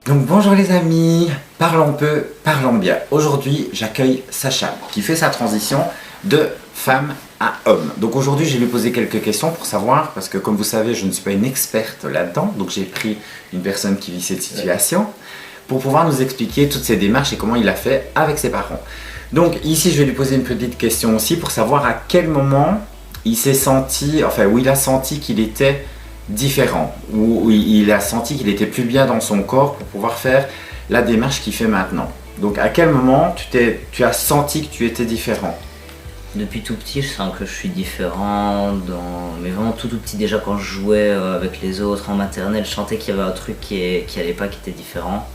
Donc bonjour les amis, parlons peu, parlons bien. Aujourd'hui j'accueille Sacha qui fait sa transition de femme à homme. Donc aujourd'hui je vais lui poser quelques questions pour savoir, parce que comme vous savez je ne suis pas une experte là-dedans, donc j'ai pris une personne qui vit cette situation pour pouvoir nous expliquer toutes ces démarches et comment il a fait avec ses parents. Donc ici je vais lui poser une petite question aussi pour savoir à quel moment il s'est senti, enfin où il a senti qu'il était différent, où il a senti qu'il était plus bien dans son corps pour pouvoir faire la démarche qu'il fait maintenant. Donc à quel moment tu as senti que tu étais différent? Depuis tout petit, je sens que je suis différent, mais vraiment tout petit. Déjà quand je jouais avec les autres en maternelle, je sentais qu'il y avait un truc qui allait pas, qui était différent.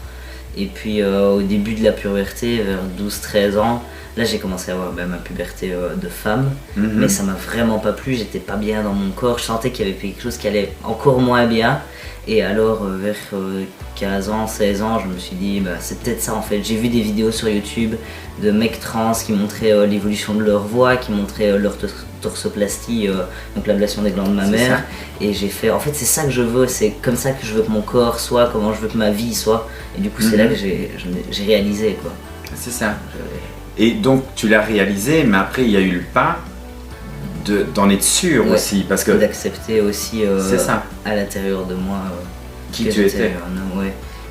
Et puis au début de la puberté, vers 12-13 ans, là j'ai commencé à avoir ma puberté de femme, mais ça m'a vraiment pas plu, j'étais pas bien dans mon corps, je sentais qu'il y avait quelque chose qui allait encore moins bien. Et alors vers 15 ans, 16 ans, je me suis dit c'est peut-être ça en fait. J'ai vu des vidéos sur YouTube de mecs trans qui montraient l'évolution de leur voix, qui montraient leur torsoplastie, donc l'ablation des glandes mammaires. Et j'ai fait, en fait c'est ça que je veux, c'est comme ça que je veux que mon corps soit, comment je veux que ma vie soit. Et du coup c'est là que j'ai réalisé quoi. C'est ça. Et donc tu l'as réalisé, mais après il y a eu le pas d'en être sûr aussi, parce que d'accepter aussi à l'intérieur de moi qui tu étais. Un homme,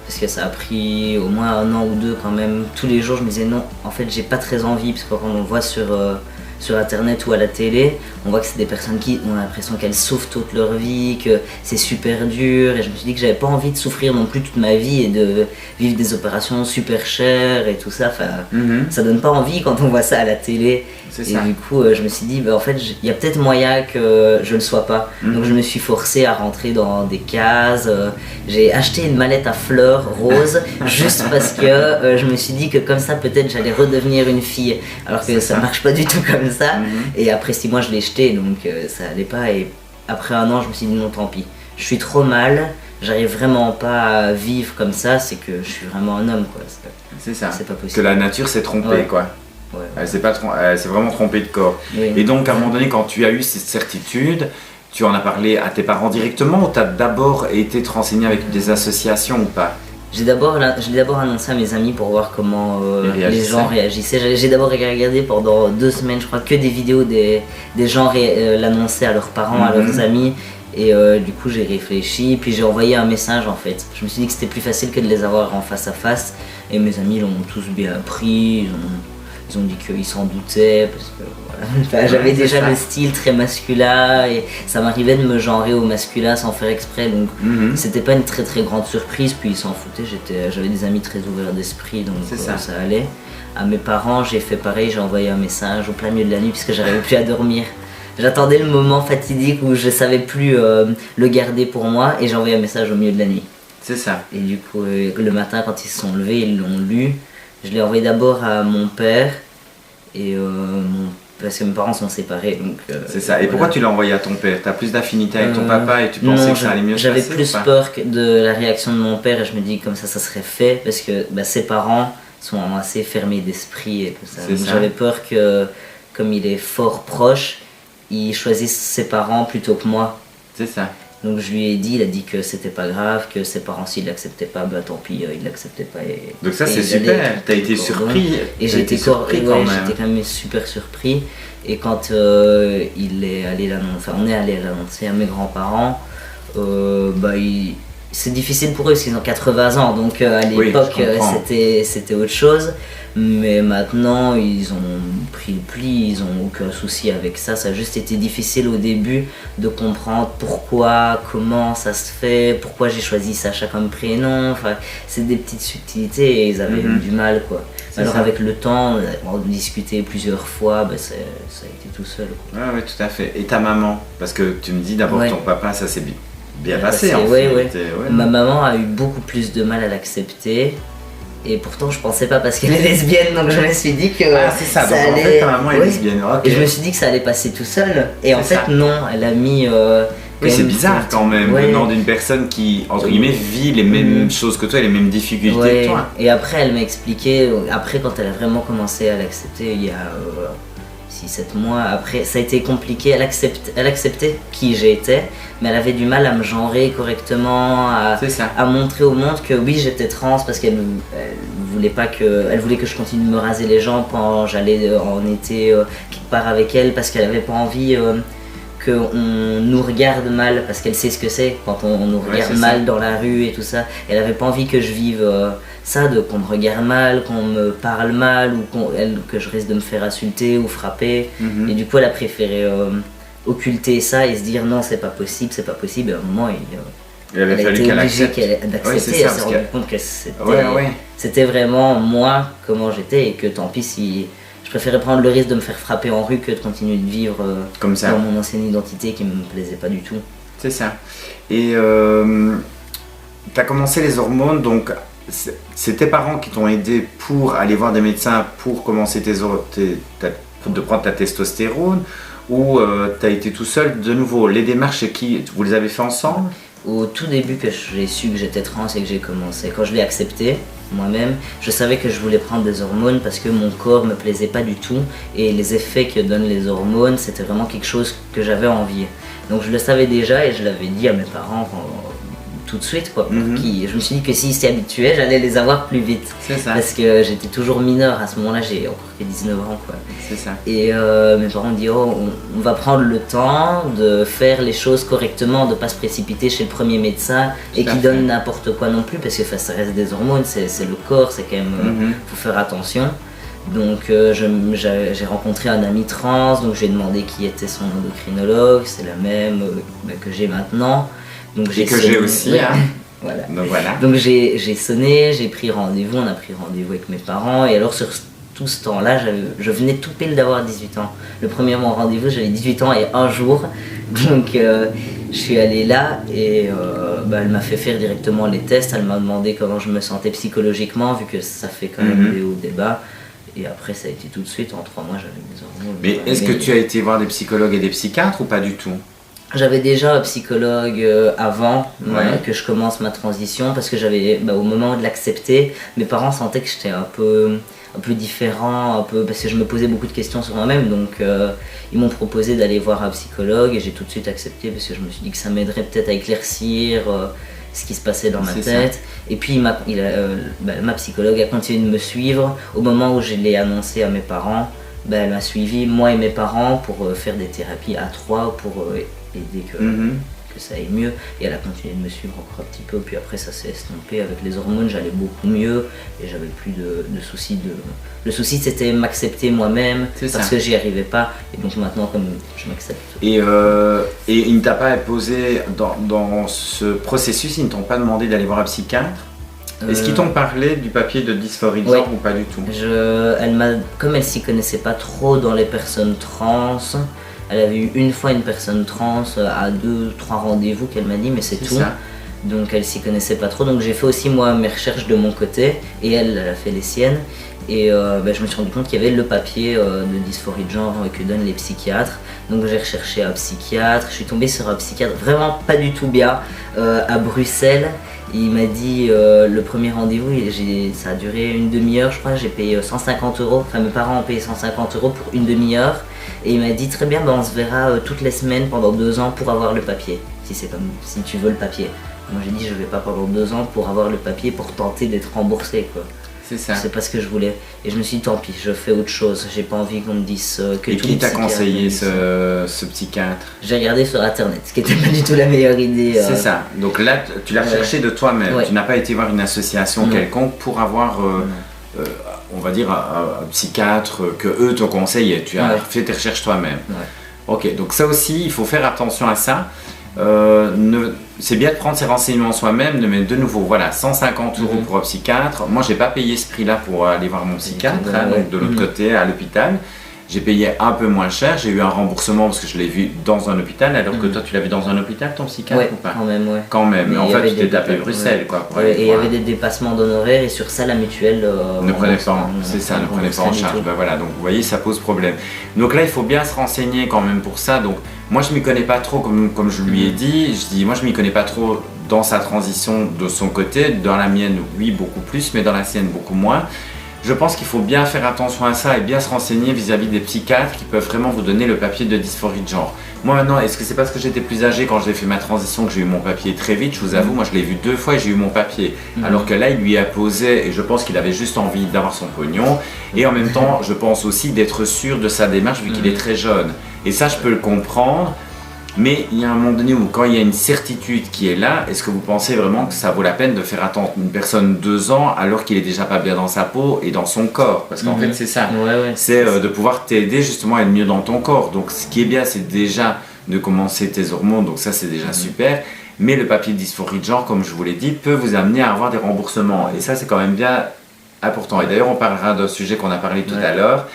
parce que ça a pris au moins 1 an ou 2 quand même. Tous les jours je me disais non, en fait j'ai pas très envie, parce que quand on voit sur internet ou à la télé, on voit que c'est des personnes qui ont l'impression qu'elles souffrent toute leur vie, que c'est super dur, et je me suis dit que j'avais pas envie de souffrir non plus toute ma vie et de vivre des opérations super chères et tout ça. Enfin, ça donne pas envie quand on voit ça à la télé. Et du coup je me suis dit en fait il y a peut-être moyen que je le sois pas. Donc je me suis forcée à rentrer dans des cases. J'ai acheté une mallette à fleurs rose juste parce que je me suis dit que comme ça peut-être j'allais redevenir une fille, alors que ça marche pas du tout comme ça. Et après 6 mois je l'ai jeté, donc ça allait pas. Et après 1 an je me suis dit non, tant pis, je suis trop mal, j'arrive vraiment pas à vivre comme ça, c'est que je suis vraiment un homme quoi. C'est ça, c'est pas possible. Que la nature s'est trompée quoi. Elle s'est vraiment trompée de corps. Et donc à un moment donné, quand tu as eu cette certitude, tu en as parlé à tes parents directement, ou tu as d'abord été te renseigner avec des associations ou pas? Je l'ai d'abord annoncé à mes amis pour voir comment les gens réagissaient. J'ai d'abord regardé pendant 2 semaines, je crois, que des vidéos des gens l'annoncer à leurs parents, à leurs amis. Et du coup j'ai réfléchi, puis j'ai envoyé un message en fait. Je me suis dit que c'était plus facile que de les avoir en face à face. Et mes amis l'ont tous bien pris, ils ont dit qu'ils s'en doutaient, parce que voilà. J'avais déjà le style très masculin et ça m'arrivait de me genrer au masculin sans faire exprès, donc c'était pas une très très grande surprise. Puis ils s'en foutaient, j'avais des amis très ouverts d'esprit, donc ça allait. À mes parents j'ai fait pareil, j'ai envoyé un message au plein milieu de la nuit parce que j'arrivais plus à dormir. J'attendais le moment fatidique où je savais plus le garder pour moi, et j'ai envoyé un message au milieu de la nuit. C'est ça. Et du coup le matin quand ils se sont levés, ils l'ont lu. Je l'ai envoyé d'abord à mon père, et parce que mes parents sont séparés. C'est ça. Et pourquoi tu l'as envoyé à ton père? Tu as plus d'affinité avec ton papa et tu pensais que ça allait mieux se passer? J'avais plus peur de la réaction de mon père, et je me dis comme ça serait fait, parce que ses parents sont assez fermés d'esprit et tout ça. J'avais peur que, comme il est fort proche, il choisisse ses parents plutôt que moi. C'est ça. Donc je lui ai dit, il a dit que c'était pas grave, que ses parents s'ils l'acceptaient pas, tant pis, ils l'acceptaient pas. Donc ça c'est super, t'as été surpris. Et j'étais quand même super surpris. Et quand on est allé l'annoncer à mes grands-parents, c'est difficile pour eux parce qu'ils ont 80 ans, donc à l'époque c'était autre chose. Mais maintenant ils ont pris le pli, ils ont aucun souci avec ça. Ça a juste été difficile au début de comprendre pourquoi, comment ça se fait, pourquoi j'ai choisi Sacha comme prénom. Enfin, c'est des petites subtilités et ils avaient eu du mal quoi. Alors avec le temps, on a discuté plusieurs fois, ça a été tout seul quoi. Oui, tout à fait. Et ta maman, parce que tu me dis d'abord ton papa, ça s'est bien passé en fait. Ma maman a eu beaucoup plus de mal à l'accepter. Et pourtant je pensais pas, parce qu'elle est lesbienne, donc je me suis dit que c'est ça, donc allait... en fait ta maman est lesbienne. Et je me suis dit que ça allait passer tout seul, et en fait non, elle a mis c'est bizarre quand même, venant d'une personne qui entre guillemets vit les mêmes choses que toi, les mêmes difficultés que toi. Et après elle m'a expliqué, après quand elle a vraiment commencé à l'accepter il y a 6-7 mois. Après, ça a été compliqué. Elle acceptait qui j'étais, mais elle avait du mal à me genrer correctement, à montrer au monde que oui, j'étais trans, parce qu'elle voulait que je continue de me raser les jambes quand j'allais en été quelque part avec elle, parce qu'elle avait pas envie qu'on nous regarde mal, parce qu'elle sait ce que c'est quand on nous regarde mal dans la rue et tout ça. Elle avait pas envie que je vive ça, qu'on me regarde mal, qu'on me parle mal, ou que je risque de me faire insulter ou frapper. Et du coup, elle a préféré occulter ça et se dire non, c'est pas possible. Et à un moment, il avait fallu qu'elle accepte. D'accepter. Elle s'est rendue compte que c'était vraiment moi, comment j'étais, et que tant pis si. Je préférais prendre le risque de me faire frapper en rue que de continuer de vivre comme ça, dans mon ancienne identité qui me plaisait pas du tout. C'est ça. Et tu as commencé les hormones, donc c'est tes parents qui t'ont aidé pour aller voir des médecins pour commencer de prendre ta testostérone, ou tu as été tout seul de nouveau? Les démarches, vous les avez fait ensemble? Au tout début que j'ai su que j'étais trans et que j'ai commencé, quand je l'ai accepté moi-même, je savais que je voulais prendre des hormones parce que mon corps me plaisait pas du tout, et les effets que donnent les hormones, c'était vraiment quelque chose que j'avais envie. Donc je le savais déjà et je l'avais dit à mes parents tout de suite, quoi. Je me suis dit que s'ils s'y habituaient, j'allais les avoir plus vite. C'est ça. Parce que j'étais toujours mineur à ce moment-là, j'ai encore que 19 ans, quoi. C'est ça. Et mes parents ont dit on va prendre le temps de faire les choses correctement, de pas se précipiter chez le premier médecin et qui donne n'importe quoi non plus, parce que ça reste des hormones, c'est le corps, c'est quand même faut faire attention. Donc j'ai rencontré un ami trans, donc j'ai demandé qui était son endocrinologue, c'est la même que j'ai maintenant. Donc, et que j'ai aussi, hein. Voilà. Donc voilà. Donc j'ai sonné, j'ai pris rendez-vous, on a pris rendez-vous avec mes parents, et alors sur tout ce temps-là, je venais tout pile d'avoir 18 ans. Le premier mon rendez-vous, j'avais 18 ans et un jour, donc je suis allé là et elle m'a fait faire directement les tests, elle m'a demandé comment je me sentais psychologiquement, vu que ça fait quand même des hauts, des bas. Et après, ça a été tout de suite, en 3 mois, j'avais mes hormones. Mais est-ce que tu as été voir des psychologues et des psychiatres ou pas du tout? J'avais déjà un psychologue avant que je commence ma transition, parce que j'avais, au moment de l'accepter, mes parents sentaient que j'étais un peu différent, parce que je me posais beaucoup de questions sur moi-même, donc ils m'ont proposé d'aller voir un psychologue et j'ai tout de suite accepté, parce que je me suis dit que ça m'aiderait peut-être à éclaircir ce qui se passait dans ma tête. Et puis ma psychologue a continué de me suivre. Au moment où je l'ai annoncé à mes parents, elle m'a suivi, moi et mes parents, pour faire des thérapies à 3 pour aider que ça aille mieux, et elle a continué de me suivre encore un petit peu, puis après ça s'est estompé avec les hormones, j'allais beaucoup mieux et j'avais plus de soucis. Le souci c'était m'accepter moi-même, parce que j'y arrivais pas, et donc maintenant comme je m'accepte. Et il ne t'a pas imposé dans ce processus, ils ne t'ont pas demandé d'aller voir un psychiatre? Est-ce qu'ils t'ont parlé du papier de dysphorie de genre ou pas du tout? Comme elle s'y connaissait pas trop dans les personnes trans, elle avait eu une fois une personne trans à 2-3 rendez-vous qu'elle m'a dit, mais c'est tout. Donc elle s'y connaissait pas trop, donc j'ai fait aussi moi mes recherches de mon côté, et elle a fait les siennes. Et je me suis rendu compte qu'il y avait le papier de dysphorie de genre que donnent les psychiatres. Donc j'ai recherché un psychiatre, je suis tombée sur un psychiatre vraiment pas du tout bien à Bruxelles. Il m'a dit le premier rendez-vous, ça a duré une demi-heure, je crois, j'ai payé 150 €, enfin mes parents ont payé 150 € pour une demi-heure. Et il m'a dit très bien, on se verra toutes les semaines pendant 2 ans pour avoir le papier, si tu veux le papier. Moi j'ai dit je vais pas pendant 2 ans pour avoir le papier pour tenter d'être remboursé, quoi. C'est ça. C'est pas ce que je voulais. Et je me suis dit tant pis, je fais autre chose, j'ai pas envie qu'on me dise que et qui t'a conseillé ce psychiatre? J'ai regardé sur internet, ce qui était pas du tout la meilleure idée. C'est ça. Donc là tu l'as cherché de toi-même, tu n'as pas été voir une association quelconque pour avoir on va dire un psychiatre que eux te conseillent, tu as fait tes recherches toi-même. Ok, donc ça aussi il faut faire attention à ça. C'est bien de prendre ses renseignements soi-même, mais de nouveau, voilà, 150 € pour un psychiatre. Moi, j'ai pas payé ce prix-là pour aller voir mon psychiatre, donc de l'autre côté, à l'hôpital. J'ai payé un peu moins cher, j'ai eu un remboursement parce que je l'ai vu dans un hôpital, alors que toi, tu l'as vu dans un hôpital, ton psychiatre, ou pas? Quand même, mais en fait, tu t'es tapé Bruxelles, quoi. Et il y avait des dépassements d'honoraires, et sur ça, la mutuelle ne prenait pas, c'est ça, ne prenait pas en charge. Voilà, donc vous voyez, ça pose problème. Donc là, il faut bien se renseigner quand même pour ça. Donc moi, je m'y connais pas trop, comme je lui ai dit. Moi, je m'y connais pas trop dans sa transition de son côté. Dans la mienne, oui, beaucoup plus, mais dans la sienne, beaucoup moins. je pense qu'il faut bien faire attention à ça et bien se renseigner vis-à-vis des psychiatres qui peuvent vraiment vous donner le papier de dysphorie de genre. Moi maintenant, est-ce que c'est parce que j'étais plus âgé quand j'ai fait ma transition que j'ai eu mon papier très vite? Je vous avoue, moi je l'ai vu 2 fois et j'ai eu mon papier. Alors que là, il lui a posé, et je pense qu'il avait juste envie d'avoir son pognon. Et en même temps, je pense aussi d'être sûr de sa démarche vu qu'il est très jeune. Et ça, je peux le comprendre. Mais il y a un moment donné où quand il y a une certitude qui est là, est-ce que vous pensez vraiment que ça vaut la peine de faire attendre une personne 2 ans alors qu'il est déjà pas bien dans sa peau et dans son corps? Parce qu'en fait c'est ça, c'est de pouvoir t'aider justement à être mieux dans ton corps. Donc ce qui est bien c'est déjà de commencer tes hormones, donc ça c'est déjà super. Mais le papier de dysphorie de genre, comme je vous l'ai dit, peut vous amener à avoir des remboursements. Et ça c'est quand même bien important. Et d'ailleurs on parlera d'un sujet qu'on a parlé tout à l'heure,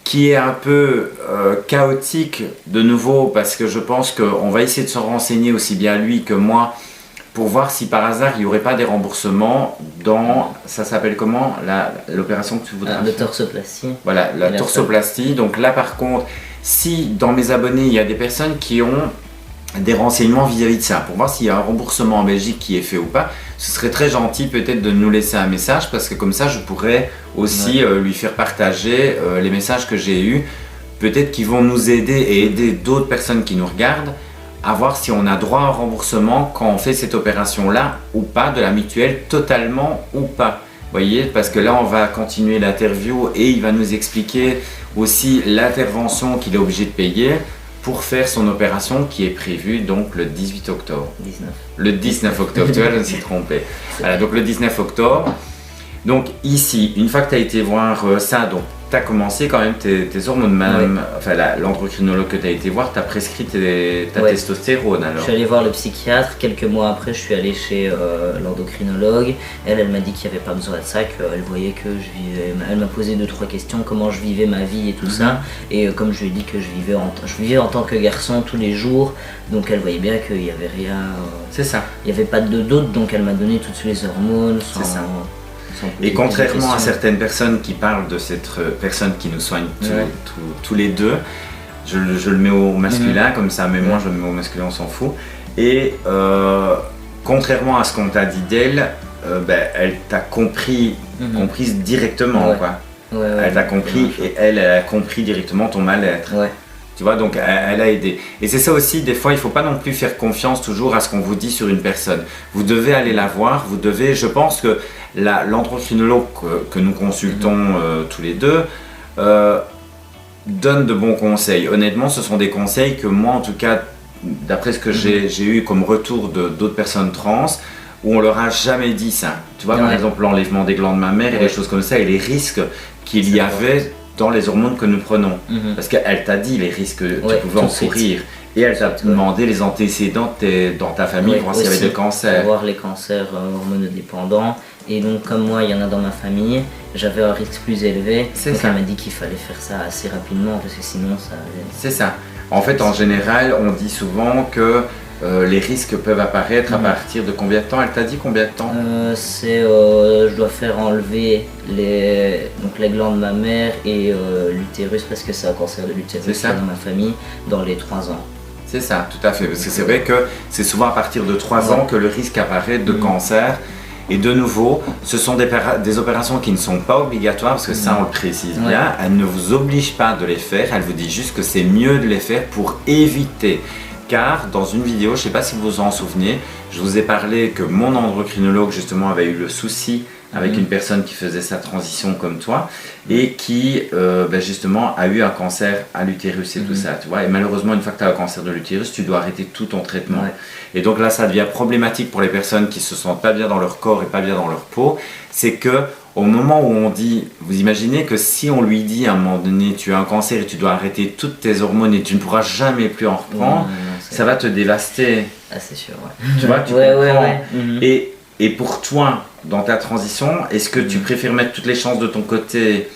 qui est un peu chaotique de nouveau parce que je pense qu'on va essayer de se renseigner aussi bien lui que moi pour voir si par hasard il n'y aurait pas des remboursements dans, ça s'appelle comment, l'opération que tu voudrais faire? La torsoplastie. Voilà, la torsoplastie. Donc là par contre, si dans mes abonnés il y a des personnes qui ont des renseignements vis-à-vis de ça, pour voir s'il y a un remboursement en Belgique qui est fait ou pas, ce serait très gentil peut-être de nous laisser un message parce que comme ça je pourrais aussi lui faire partager les messages que j'ai eus, peut-être qu'ils vont nous aider et aider d'autres personnes qui nous regardent à voir si on a droit à un remboursement quand on fait cette opération-là ou pas, de la mutuelle, totalement ou pas. Vous voyez, parce que là on va continuer l'interview et il va nous expliquer aussi l'intervention qu'il est obligé de payer pour faire son opération qui est prévue donc le 18 octobre. 19. Le 19 octobre, tu vois, je me suis trompé. Voilà, donc le 19 octobre. Donc ici, une fois que tu as été voir ça, donc tu as commencé quand même tes hormones, même, enfin l'endocrinologue que tu as été voir, tu as prescrit ta testostérone alors. Je suis allé voir le psychiatre, quelques mois après je suis allé chez l'endocrinologue. Elle m'a dit qu'il n'y avait pas besoin de ça, qu'elle voyait que je vivais, elle m'a posé 2-3 questions, comment je vivais ma vie et tout ça. Et comme je lui ai dit que je vivais en tant que garçon tous les jours, donc elle voyait bien qu'il n'y avait rien. C'est ça. Il n'y avait pas de doute, donc elle m'a donné toutes les hormones sans. C'est ça. Et contrairement à certaines personnes qui parlent de cette personne qui nous soigne tous les deux, je le mets au masculin comme ça, mais moi je le mets au masculin, on s'en fout. Et contrairement à ce qu'on t'a dit d'elle, elle t'a comprise directement. Quoi. Elle t'a compris et elle a compris directement ton mal-être. Tu vois, donc elle a aidé. Et c'est ça aussi, des fois, il ne faut pas non plus faire confiance toujours à ce qu'on vous dit sur une personne. Vous devez aller la voir, vous devez, je pense que l'endocrinologue que nous consultons tous les deux donne de bons conseils. Honnêtement, ce sont des conseils que moi, en tout cas, d'après ce que j'ai eu comme retour d'autres personnes trans, où on leur a jamais dit ça. Tu vois, par exemple, l'enlèvement des glandes mammaires et des choses comme ça, et les risques qu'il y avait dans les hormones que nous prenons. Parce qu'elle t'a dit les risques que tu pouvais encourir. Et elle t'a demandé les antécédents dans ta famille pour voir s'il y avait des cancers. Pour voir les cancers hormonodépendants. Et donc comme moi, il y en a dans ma famille, j'avais un risque plus élevé. Donc elle m'a dit qu'il fallait faire ça assez rapidement parce que sinon ça... C'est ça. En fait, en général, on dit souvent que les risques peuvent apparaître à partir de combien de temps? Elle t'a dit combien de temps? Je dois faire enlever les glandes mammaires et l'utérus parce que c'est un cancer de l'utérus dans ma famille dans les 3 ans. C'est ça, tout à fait. Parce que c'est vrai que c'est souvent à partir de 3 ans que le risque apparaît de cancer. Et de nouveau, ce sont des opérations qui ne sont pas obligatoires, parce que ça on le précise bien, elle ne vous oblige pas de les faire, elle vous dit juste que c'est mieux de les faire pour éviter. Car dans une vidéo, je ne sais pas si vous vous en souvenez, je vous ai parlé que mon endocrinologue justement avait eu le souci avec une personne qui faisait sa transition comme toi et qui justement a eu un cancer à l'utérus et tout ça, tu vois. Et malheureusement, une fois que tu as un cancer de l'utérus, tu dois arrêter tout ton traitement. Et donc là, ça devient problématique pour les personnes qui se sentent pas bien dans leur corps et pas bien dans leur peau. C'est que au moment où on dit, vous imaginez que si on lui dit à un moment donné, tu as un cancer et tu dois arrêter toutes tes hormones et tu ne pourras jamais plus en reprendre, ça va te dévaster. Ah, c'est sûr, Tu vois, tu comprends. Et pour toi, dans ta transition, est-ce que tu préfères mettre toutes les chances de ton côté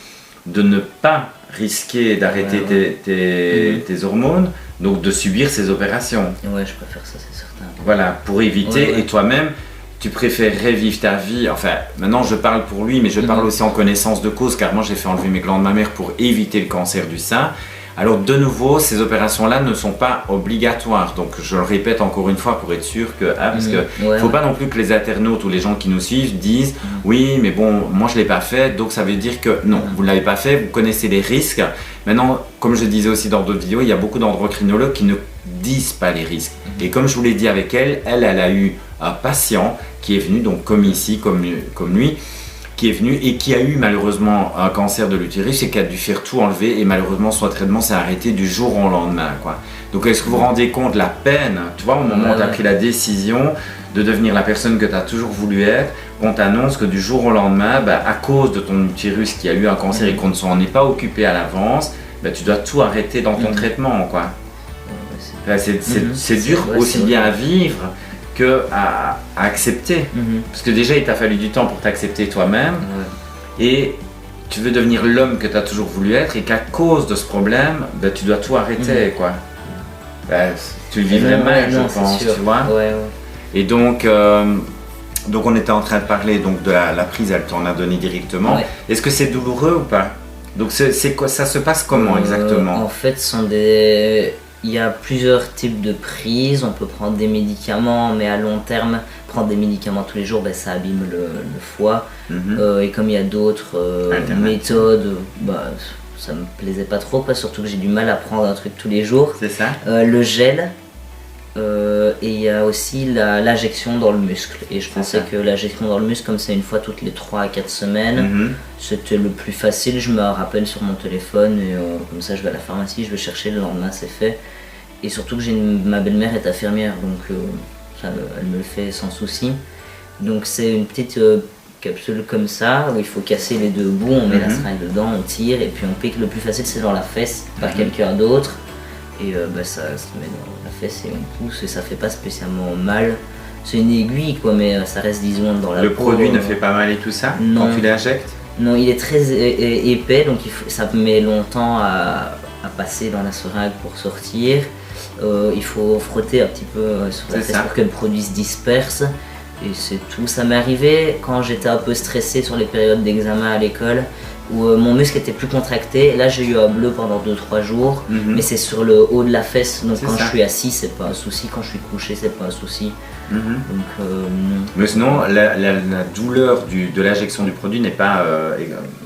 de ne pas risquer d'arrêter tes hormones, donc de subir ces opérations? Ouais, je préfère ça, c'est certain. Voilà, pour éviter, et toi-même, tu préférerais vivre ta vie, enfin, maintenant je parle pour lui, mais je parle aussi en connaissance de cause, car moi j'ai fait enlever mes glandes mammaires pour éviter le cancer du sein. Alors de nouveau, ces opérations-là ne sont pas obligatoires. Donc je le répète encore une fois pour être sûr que... parce que faut pas non plus que les internautes ou les gens qui nous suivent disent oui, mais bon, moi je ne l'ai pas fait, donc ça veut dire que non, vous ne l'avez pas fait, vous connaissez les risques. Maintenant, comme je disais aussi dans d'autres vidéos, il y a beaucoup d'endocrinologues qui ne disent pas les risques. Et comme je vous l'ai dit avec elle a eu un patient qui est venu, donc comme ici, comme lui, qui est venu et qui a eu malheureusement un cancer de l'utérus et qui a dû faire tout enlever et malheureusement son traitement s'est arrêté du jour au lendemain, quoi. Donc est-ce que vous vous rendez compte la peine, tu vois, au moment où tu as pris la décision de devenir la personne que tu as toujours voulu être, qu'on t'annonce que du jour au lendemain, à cause de ton utérus qui a eu un cancer et qu'on ne s'en est pas occupé à l'avance, tu dois tout arrêter dans ton traitement, quoi. C'est dur aussi bien à vivre que à accepter. Parce que déjà il t'a fallu du temps pour t'accepter toi-même et tu veux devenir l'homme que tu as toujours voulu être et qu'à cause de ce problème, tu dois tout arrêter, quoi. Tu le vivrais mal, je pense, tu vois. Et donc on était en train de parler donc, de la prise, elle t'en a donné directement. Est-ce que c'est douloureux ou pas? Donc c'est quoi, ça se passe comment exactement? En fait, il y a plusieurs types de prises. On peut prendre des médicaments, mais à long terme, prendre des médicaments tous les jours, ça abîme le foie. Et comme il y a d'autres méthodes, ça me plaisait pas trop, surtout que j'ai du mal à prendre un truc tous les jours. C'est ça. Le gel. Et il y a aussi l'injection dans le muscle. Et je pensais que l'injection dans le muscle, comme c'est une fois toutes les 3 à 4 semaines, c'était le plus facile. Je me rappelle sur mon téléphone et comme ça je vais à la pharmacie, je vais chercher, le lendemain c'est fait. Et surtout que ma belle-mère est infirmière, donc elle me le fait sans souci. Donc c'est une petite capsule comme ça où il faut casser les deux bouts, on met la seringue dedans, on tire et puis on pique. Le plus facile c'est dans la fesse par quelqu'un d'autre. Et ça se met dans la fesse et on pousse et ça fait pas spécialement mal. C'est une aiguille quoi, mais ça reste disons dans la peau. Le produit ne fait pas mal et tout ça quand tu l'injectes? Non, il est très épais, donc ça met longtemps à passer dans la seringue pour sortir. Il faut frotter un petit peu sur la fesse pour que le produit se disperse. Et c'est tout. Ça m'est arrivé quand j'étais un peu stressé sur les périodes d'examen à l'école, où mon muscle était plus contracté. Là j'ai eu un bleu pendant 2-3 jours, mais c'est sur le haut de la fesse, donc quand je suis assis c'est pas un souci, quand je suis couché c'est pas un souci. Donc, mais sinon la douleur de l'injection du produit n'est pas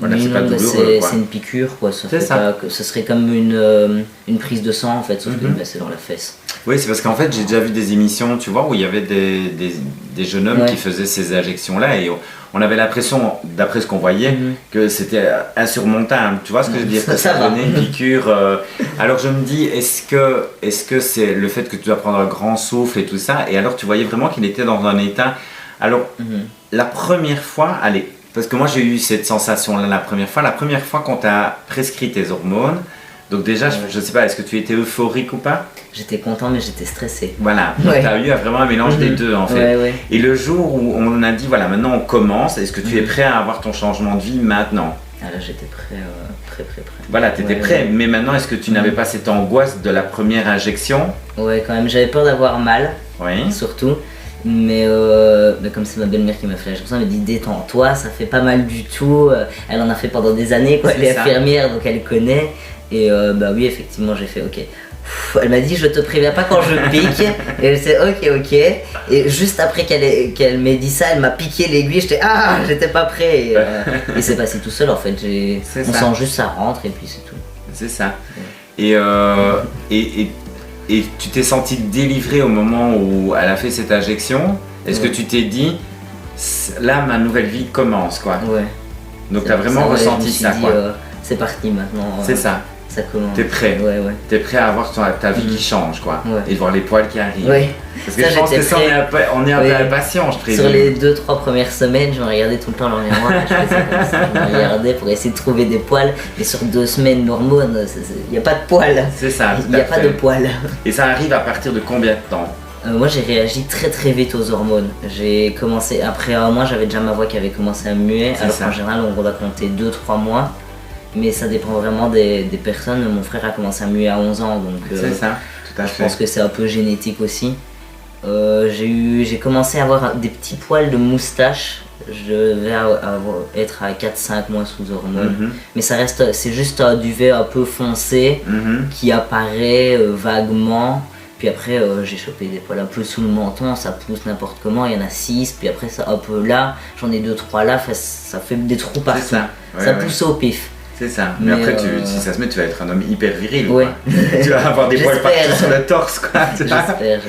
c'est pas douloureux, c'est une piqûre quoi. Ce serait comme une prise de sang en fait, sauf que c'est dans la fesse. Oui, c'est parce qu'en fait j'ai déjà vu des émissions, tu vois, où il y avait des jeunes hommes qui faisaient ces injections là et on avait l'impression, d'après ce qu'on voyait, que c'était insurmontable. Tu vois ce que je veux dire? Que ça donnait une piqûre. Alors je me dis, est-ce que c'est le fait que tu dois prendre un grand souffle et tout ça? Et alors tu voyais vraiment qu'il était dans un état. Alors la première fois, parce que moi j'ai eu cette sensation-là la première fois qu'on t'a prescrit tes hormones. Donc déjà, je sais pas, est-ce que tu étais euphorique ou pas? J'étais content mais j'étais stressé. Voilà, donc tu as eu vraiment un mélange des deux en fait. Et le jour où on a dit, voilà, maintenant on commence, est-ce que tu es prêt à avoir ton changement de vie maintenant? Ah là j'étais prêt. Voilà, tu étais prêt, mais maintenant est-ce que tu n'avais pas cette angoisse de la première injection? Ouais, quand même, j'avais peur d'avoir mal, surtout. Mais comme c'est ma belle-mère qui m'a fait l'injection, elle m'a dit détends-toi, ça fait pas mal du tout. Elle en a fait pendant des années, quoi. Elle est infirmière donc elle connaît. Et oui, effectivement, j'ai fait ok. Elle m'a dit je te préviens pas quand je pique. Et elle s'est ok. Et juste après qu'elle m'ait dit ça, elle m'a piqué l'aiguille. J'étais pas prêt. Et c'est passé tout seul en fait. On sent juste ça rentre et puis c'est tout. C'est ça. Et tu t'es senti délivré au moment où elle a fait cette injection? Est-ce que tu t'es dit là ma nouvelle vie commence quoi? Ouais. Donc tu as vraiment ressenti ça quoi. C'est parti maintenant. C'est ça. Ça commence. T'es prêt. T'es prêt à avoir ta vie qui change quoi. Et de voir les poils qui arrivent. Parce que je pense que ça on est un peu impatient, je présume. Sur les 2-3 premières semaines, je me regardais tout le temps dans le miroir. Je faisais comme ça. Je me regardais pour essayer de trouver des poils. Mais sur 2 semaines d'hormones, il n'y a pas de poils. C'est ça. Il n'y a pas de poils. Et ça arrive à partir de combien de temps? Moi j'ai réagi très vite aux hormones. J'ai commencé, après un mois j'avais déjà ma voix qui avait commencé à muer. Alors qu'en général on doit compter 2-3 mois. Mais ça dépend vraiment des personnes. Mon frère a commencé à muer à 11 ans, donc c'est ça, tout à fait. Je pense que c'est un peu génétique aussi. J'ai commencé à avoir des petits poils de moustache. Je devais être à 4-5 mois sous hormones. Mais ça reste, c'est juste un duvet un peu foncé qui apparaît vaguement. Puis après, j'ai chopé des poils un peu sous le menton, ça pousse n'importe comment, il y en a 6. Puis après, ça, un peu là, j'en ai 2-3 là, ça fait des trous partout. Ça, ça pousse au pif. C'est ça. Mais après, si ça se met, tu vas être un homme hyper viril. Ouais. Tu vas avoir des poils partout sur le torse, quoi. J'espère.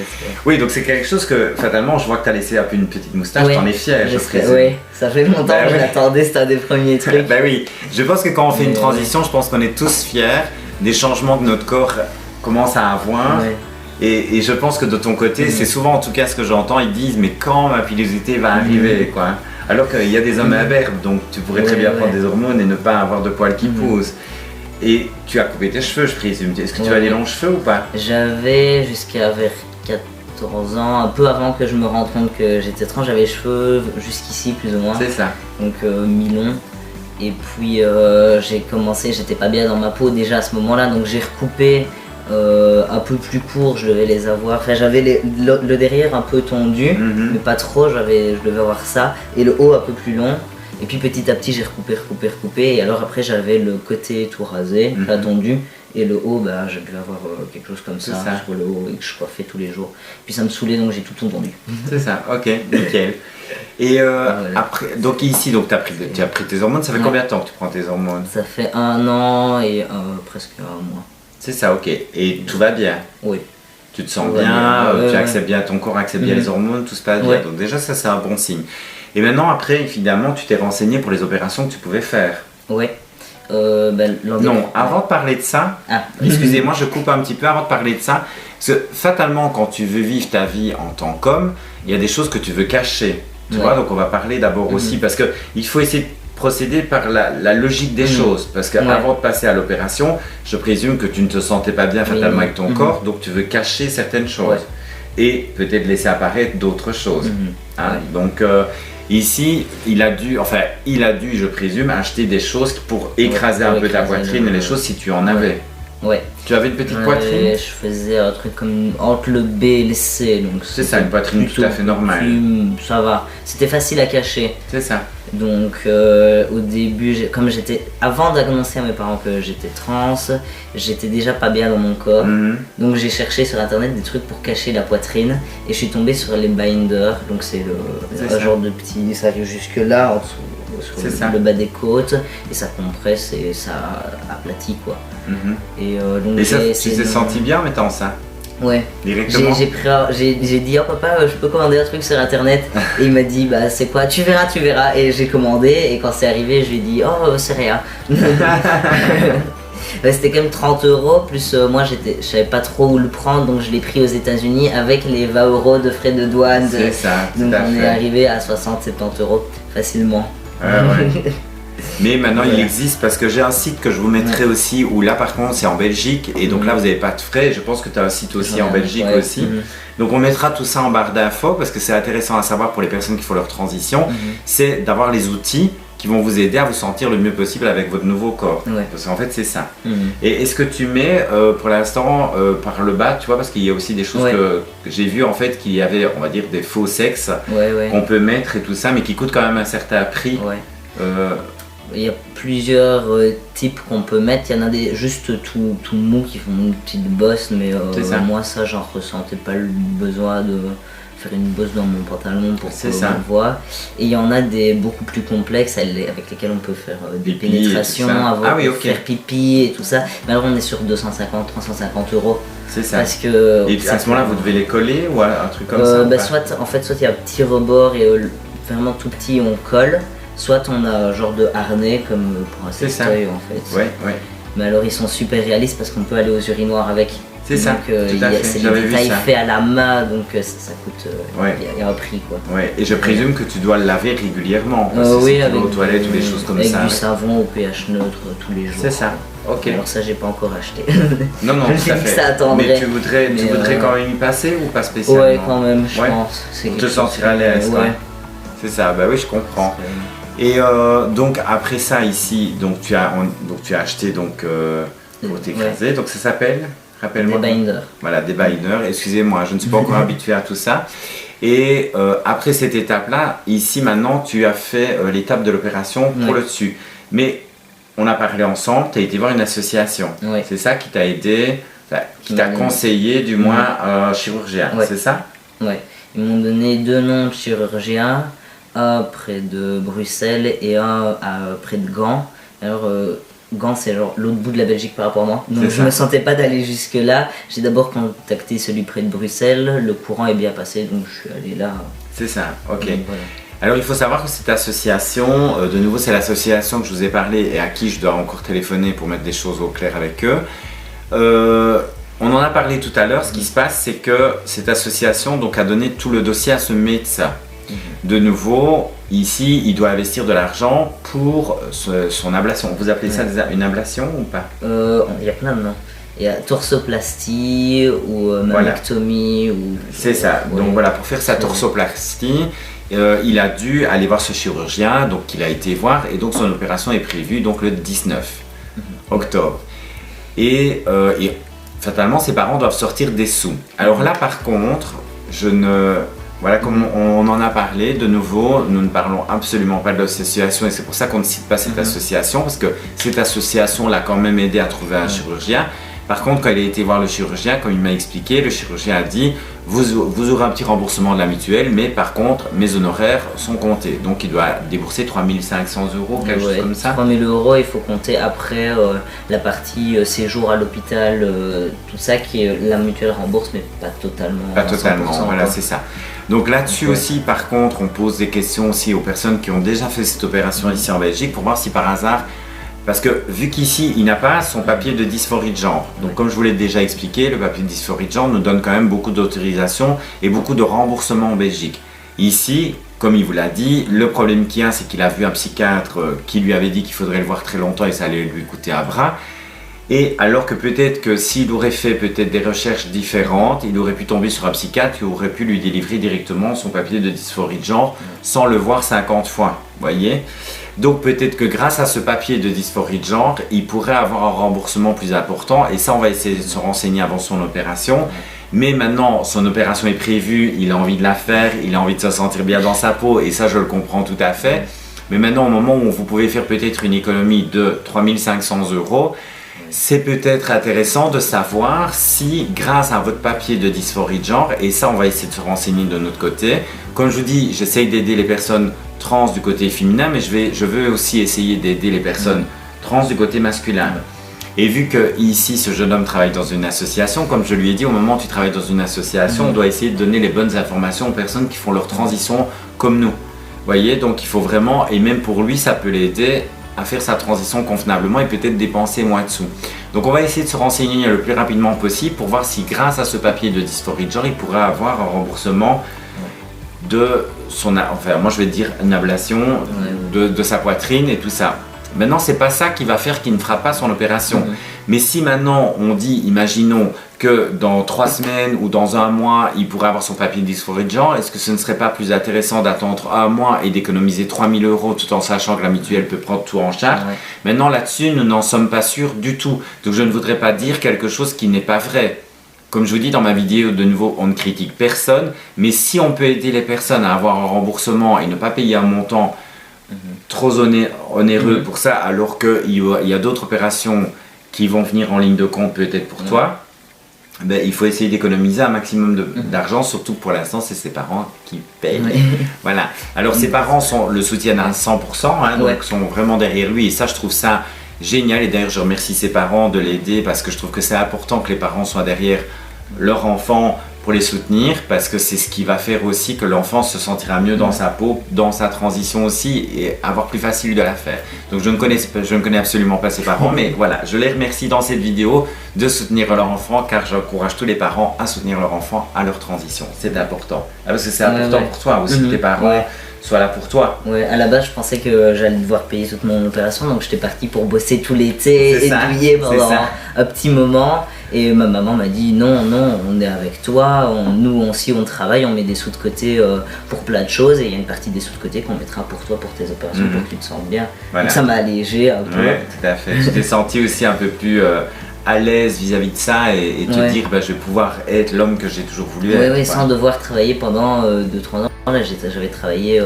Oui, donc c'est quelque chose que, fatalement, je vois que tu as laissé un peu une petite moustache, t'en es fier, je présume. Oui, ça fait longtemps que je l'attendais, c'était un des premiers trucs. Bah oui, je pense que quand on fait une transition, je pense qu'on est tous fiers des changements que notre corps commence à avoir. Ouais. Et je pense que de ton côté, c'est souvent en tout cas ce que j'entends, ils disent mais quand ma pilosité va arriver, quoi. Alors qu'il y a des hommes imberbes, donc tu pourrais très bien prendre des hormones et ne pas avoir de poils qui poussent. Et tu as coupé tes cheveux, je présume. Est-ce que tu as des longs cheveux ou pas? J'avais jusqu'à vers 14 ans, un peu avant que je me rende compte que j'étais trans, j'avais les cheveux jusqu'ici plus ou moins. C'est ça. Donc mi-long. Et puis j'ai commencé, j'étais pas bien dans ma peau déjà à ce moment-là, donc j'ai recoupé un peu plus court, je devais les avoir. Enfin, j'avais le derrière un peu tendu, mais pas trop, je devais avoir ça. Et le haut un peu plus long. Et puis petit à petit, j'ai recoupé. Et alors après, j'avais le côté tout rasé, pas tendu. Et le haut, bah, je devais avoir quelque chose comme ça sur le haut et que je coiffais tous les jours. Puis ça me saoulait, donc j'ai tout tendu. C'est ça, ok, nickel. Et après, donc ici, donc, tu as pris tes hormones. Ça fait combien de temps que tu prends tes hormones? Ça fait 1 an et presque 1 mois. C'est ça, ok. Et tout va bien? Oui. Tu te sens bien, tu acceptes bien, ton corps accepte bien les hormones, tout se passe bien. Donc déjà, ça, c'est un bon signe. Et maintenant, après, évidemment, tu t'es renseigné pour les opérations que tu pouvais faire. Oui. Non, avant de parler de ça, excusez-moi, je coupe un petit peu avant de parler de ça. Parce que fatalement, quand tu veux vivre ta vie en tant qu'homme, il y a des choses que tu veux cacher. Tu vois, donc on va parler d'abord aussi, parce qu'il faut essayer de procéder par la logique des choses. Parce qu'avant de passer à l'opération, je présume que tu ne te sentais pas bien fatalement avec ton corps, donc tu veux cacher certaines choses. Et peut-être laisser apparaître d'autres choses. Donc ici, il a dû, je présume, acheter des choses pour écraser un peu ta poitrine et les choses si tu en avais. Ouais. Tu avais une petite poitrine? Je faisais un truc comme entre le B et le C. C'est ça, une poitrine tout à fait normale. Ça va. C'était facile à cacher. C'est ça. Donc au début, comme avant d'annoncer à mes parents que j'étais trans, j'étais déjà pas bien dans mon corps. Donc j'ai cherché sur internet des trucs pour cacher la poitrine et je suis tombé sur les binders. Donc c'est un genre de petit, ça arrive jusque là en dessous, sur le bas des côtes et ça compresse et ça aplatit quoi. Et donc ça, tu t'es senti bien en mettant ça? Ouais, directement. J'ai dit oh papa je peux commander un truc sur internet et il m'a dit bah c'est quoi, tu verras et j'ai commandé et quand c'est arrivé je lui ai dit oh c'est rien. C'était quand même 30 € plus moi je savais pas trop où le prendre donc je l'ai pris aux États-Unis avec les 20 € de frais de douane. C'est ça, donc on est arrivé à 60-70 € facilement. Ouais. Mais maintenant il existe parce que j'ai un site que je vous mettrai aussi où là par contre c'est en Belgique et donc là vous n'avez pas de frais. Je pense que tu as un site aussi en Belgique aussi. Donc on mettra tout ça en barre d'infos parce que c'est intéressant à savoir pour les personnes qui font leur transition. C'est d'avoir les outils qui vont vous aider à vous sentir le mieux possible avec votre nouveau corps. Parce qu'en fait c'est ça. Et est-ce que tu mets pour l'instant par le bas, tu vois, parce qu'il y a aussi des choses que j'ai vu en fait qu'il y avait on va dire des faux sexes qu'on peut mettre et tout ça mais qui coûtent quand même un certain prix. Il y a plusieurs types qu'on peut mettre, il y en a des juste tout mou qui font une petite bosse mais moi ça j'en ressentais pas le besoin de faire une bosse dans mon pantalon pour qu'on le voit. Et il y en a des beaucoup plus complexes avec lesquels on peut faire des pénétrations, faire pipi et tout ça. Mais alors on est sur 250-350 €. C'est ça. Parce que, et à ce moment-là vous devez les coller ou un truc comme ça soit il y a un petit rebord et vraiment tout petit on colle. Soit on a un genre de harnais comme pour un sextoy en fait. Mais alors ils sont super réalistes parce qu'on peut aller aux urinoirs avec. C'est ça, c'est des détails faits à la main donc ça coûte, il y a un prix quoi. Et je présume que tu dois le laver régulièrement avec aux toilettes ou des choses comme ça. Avec du savon au pH neutre tous les jours. C'est ça, ok. Alors ça j'ai pas encore acheté. Non, tout à fait. Ça attendrait. Mais tu voudrais quand même y passer ou pas spécialement? Ouais quand même, je pense. Pour te sentir à l'aise. C'est ça, bah oui je comprends. Et donc après ça ici, donc tu as acheté donc pour t'écraser, donc ça s'appelle Rappelle-moi. Des binders. Voilà, des binders. Excusez-moi, je ne suis pas encore habitué à tout ça. Et après cette étape-là, ici maintenant, tu as fait l'étape de l'opération pour le dessus. Mais on a parlé ensemble, tu as été voir une association. Oui. C'est ça qui t'a aidé, qui t'a conseillé du moins chirurgien, c'est ça? Oui. Ils m'ont donné 2 noms de chirurgiens, un près de Bruxelles et un près de Gand. Alors, Gand, c'est genre l'autre bout de la Belgique par rapport à moi. Donc je ne me sentais pas d'aller jusque là. J'ai d'abord contacté celui près de Bruxelles. Le courant est bien passé, donc je suis allé là. C'est ça, ok. Donc, voilà. Alors il faut savoir que cette association, de nouveau c'est l'association que je vous ai parlé et à qui je dois encore téléphoner pour mettre des choses au clair avec eux. On en a parlé tout à l'heure. Ce qui se passe, c'est que cette association donc, a donné tout le dossier à ce médecin. De nouveau, ici, il doit investir de l'argent pour son ablation. Vous appelez ça une ablation ou pas? Il y a plein de noms. Il y a torsoplastie ou mammectomie. C'est ça. Donc voilà, pour faire sa torsoplastie, il a dû aller voir ce chirurgien, donc il a été voir et donc son opération est prévue donc, le 19 octobre. Et fatalement, ses parents doivent sortir des sous. Alors là, par contre, voilà, comme on en a parlé, de nouveau, nous ne parlons absolument pas de l'association et c'est pour ça qu'on ne cite pas cette association parce que cette association l'a quand même aidé à trouver un chirurgien. Par contre, quand il a été voir le chirurgien, comme il m'a expliqué, le chirurgien a dit vous aurez un petit remboursement de la mutuelle, mais par contre, mes honoraires sont comptés. Donc, il doit débourser 3 500 €, quelque chose comme ça. 3 000 €, il faut compter après la partie séjour à l'hôpital, tout ça qui la mutuelle rembourse, mais pas totalement. Pas totalement, voilà, c'est ça. Donc là-dessus aussi, par contre, on pose des questions aussi aux personnes qui ont déjà fait cette opération ici en Belgique pour voir si par hasard. Parce que vu qu'ici, il n'a pas son papier de dysphorie de genre. Donc comme je vous l'ai déjà expliqué, le papier de dysphorie de genre nous donne quand même beaucoup d'autorisation et beaucoup de remboursement en Belgique. Ici, comme il vous l'a dit, le problème qu'il y a, c'est qu'il a vu un psychiatre qui lui avait dit qu'il faudrait le voir très longtemps et ça allait lui coûter à bras. Et alors que peut-être que s'il aurait fait peut-être des recherches différentes, il aurait pu tomber sur un psychiatre qui aurait pu lui délivrer directement son papier de dysphorie de genre sans le voir 50 fois, voyez. Donc peut-être que grâce à ce papier de dysphorie de genre, il pourrait avoir un remboursement plus important et ça on va essayer de se renseigner avant son opération. Mais maintenant son opération est prévue, il a envie de la faire, il a envie de se sentir bien dans sa peau et ça je le comprends tout à fait. Mais maintenant au moment où vous pouvez faire peut-être une économie de 3 500 €, c'est peut-être intéressant de savoir si grâce à votre papier de dysphorie de genre, et ça on va essayer de se renseigner de notre côté, comme je vous dis, j'essaye d'aider les personnes trans du côté féminin, mais je veux aussi essayer d'aider les personnes trans du côté masculin. Et vu que ici ce jeune homme travaille dans une association, comme je lui ai dit, au moment où tu travailles dans une association, on doit essayer de donner les bonnes informations aux personnes qui font leur transition comme nous. Vous voyez, donc il faut vraiment, et même pour lui ça peut l'aider à faire sa transition convenablement et peut-être dépenser moins de sous. Donc on va essayer de se renseigner le plus rapidement possible pour voir si grâce à ce papier de dysphorie de genre, il pourrait avoir un remboursement de son, enfin moi je vais dire une ablation de sa poitrine et tout ça. Maintenant c'est pas ça qui va faire qu'il ne fera pas son opération. Mais si maintenant on dit, imaginons que dans 3 semaines ou dans 1 mois il pourrait avoir son papier de dysphorie de genre, est-ce que ce ne serait pas plus intéressant d'attendre 1 mois et d'économiser 3 000 € tout en sachant que la mutuelle peut prendre tout en charge? Maintenant là-dessus nous n'en sommes pas sûrs du tout. Donc je ne voudrais pas dire quelque chose qui n'est pas vrai. Comme je vous dis dans ma vidéo, de nouveau, on ne critique personne, mais si on peut aider les personnes à avoir un remboursement et ne pas payer un montant trop onéreux pour ça, alors qu'il y a d'autres opérations qui vont venir en ligne de compte peut-être pour toi, ben, il faut essayer d'économiser un maximum d'argent, surtout pour l'instant c'est ses parents qui payent. Voilà. Alors ses parents le soutiennent à 100%, hein, donc sont vraiment derrière lui et ça je trouve ça génial et d'ailleurs je remercie ses parents de l'aider parce que je trouve que c'est important que les parents soient derrière leur enfant pour les soutenir parce que c'est ce qui va faire aussi que l'enfant se sentira mieux dans sa peau, dans sa transition aussi et avoir plus facile de la faire. Donc je ne connais absolument pas ses parents mais voilà, je les remercie dans cette vidéo de soutenir leur enfant car j'encourage tous les parents à soutenir leur enfant à leur transition. C'est important. Parce que c'est important pour toi aussi que tes parents soient là pour toi. Ouais, à la base je pensais que j'allais devoir payer toute mon opération donc j'étais parti pour bosser tout l'été, aiguiller pendant un petit moment. Et ma maman m'a dit non, on est avec toi, nous aussi on travaille, on met des sous de côté pour plein de choses et il y a une partie des sous de côté qu'on mettra pour toi, pour tes opérations, pour que tu te sentes bien. Voilà. Donc ça m'a allégé un peu. Oui, tout à fait. Tu t'es senti aussi un peu plus à l'aise vis-à-vis de ça et te dire je vais pouvoir être l'homme que j'ai toujours voulu être. Oui, sans devoir travailler pendant 2-3 ans. Là, j'avais travaillé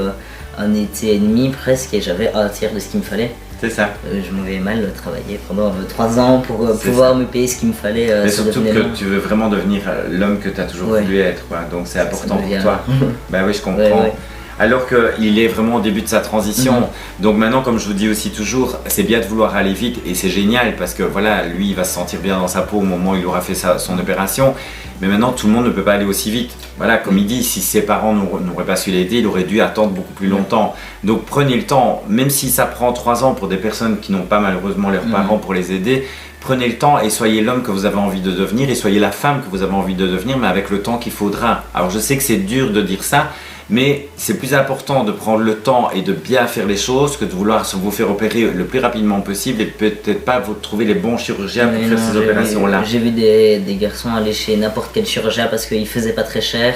un été et demi presque et j'avais un tiers de ce qu'il me fallait. C'est ça. Je m'avais mal travaillé pendant 3 ans pour pouvoir me payer ce qu'il me fallait. Mais surtout que tu veux vraiment devenir l'homme que tu as toujours voulu être, quoi. Donc c'est important pour toi. Oui, je comprends. Alors qu'il est vraiment au début de sa transition. Donc maintenant, comme je vous dis aussi toujours, c'est bien de vouloir aller vite et c'est génial parce que voilà, lui il va se sentir bien dans sa peau au moment où il aura fait son opération. Mais maintenant, tout le monde ne peut pas aller aussi vite. Voilà, comme il dit, si ses parents n'auraient pas su l'aider, il aurait dû attendre beaucoup plus longtemps. Donc prenez le temps, même si ça prend 3 ans pour des personnes qui n'ont pas malheureusement leurs parents pour les aider, prenez le temps et soyez l'homme que vous avez envie de devenir et soyez la femme que vous avez envie de devenir, mais avec le temps qu'il faudra. Alors je sais que c'est dur de dire ça, mais c'est plus important de prendre le temps et de bien faire les choses que de vouloir vous faire opérer le plus rapidement possible et peut-être pas vous trouver les bons chirurgiens pour faire ces opérations-là. J'ai vu des garçons aller chez n'importe quel chirurgien parce qu'ils faisaient pas très cher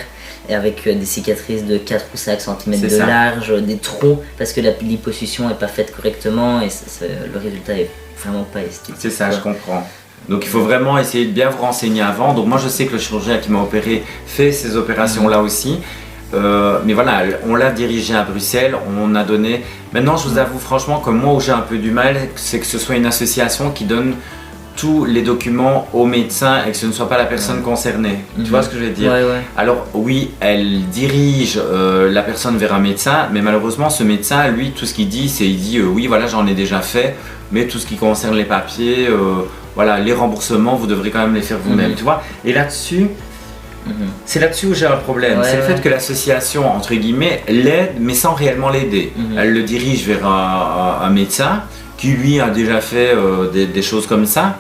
et avec des cicatrices de 4 ou 5 cm de large, des trous parce que la liposuction n'est pas faite correctement et le résultat est vraiment pas esthétique. C'est ça, je comprends. Donc il faut vraiment essayer de bien vous renseigner avant. Donc moi je sais que le chirurgien qui m'a opéré fait ces opérations-là aussi. Mais voilà, on l'a dirigé à Bruxelles, on a donné... Maintenant je vous avoue franchement que moi où j'ai un peu du mal, c'est que ce soit une association qui donne tous les documents au médecin et que ce ne soit pas la personne concernée. Tu vois ce que je veux dire? Alors oui, elle dirige la personne vers un médecin, mais malheureusement ce médecin, lui, tout ce qu'il dit, c'est oui voilà j'en ai déjà fait, mais tout ce qui concerne les papiers, voilà, les remboursements, vous devrez quand même les faire vous-même, tu vois. Et là-dessus, c'est là-dessus où j'ai un problème, c'est le fait que l'association, entre guillemets, l'aide, mais sans réellement l'aider. Elle le dirige vers un médecin qui lui a déjà fait des choses comme ça,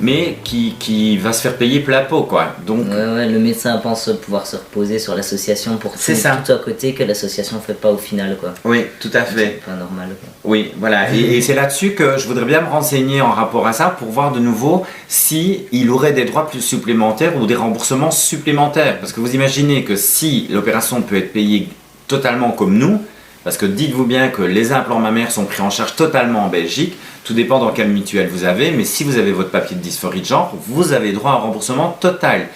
mais qui va se faire payer plein pot, quoi. Donc, le médecin pense pouvoir se reposer sur l'association pour tout à côté que l'association ne fait pas au final, quoi. Oui, tout à fait. C'est pas normal, quoi. Oui, voilà. Et c'est là-dessus que je voudrais bien me renseigner en rapport à ça pour voir de nouveau si il aurait des droits plus supplémentaires ou des remboursements supplémentaires. Parce que vous imaginez que si l'opération peut être payée totalement comme nous, parce que dites-vous bien que les implants mammaires sont pris en charge totalement en Belgique, tout dépend dans quelle mutuelle vous avez, mais si vous avez votre papier de dysphorie de genre, vous avez droit à un remboursement total.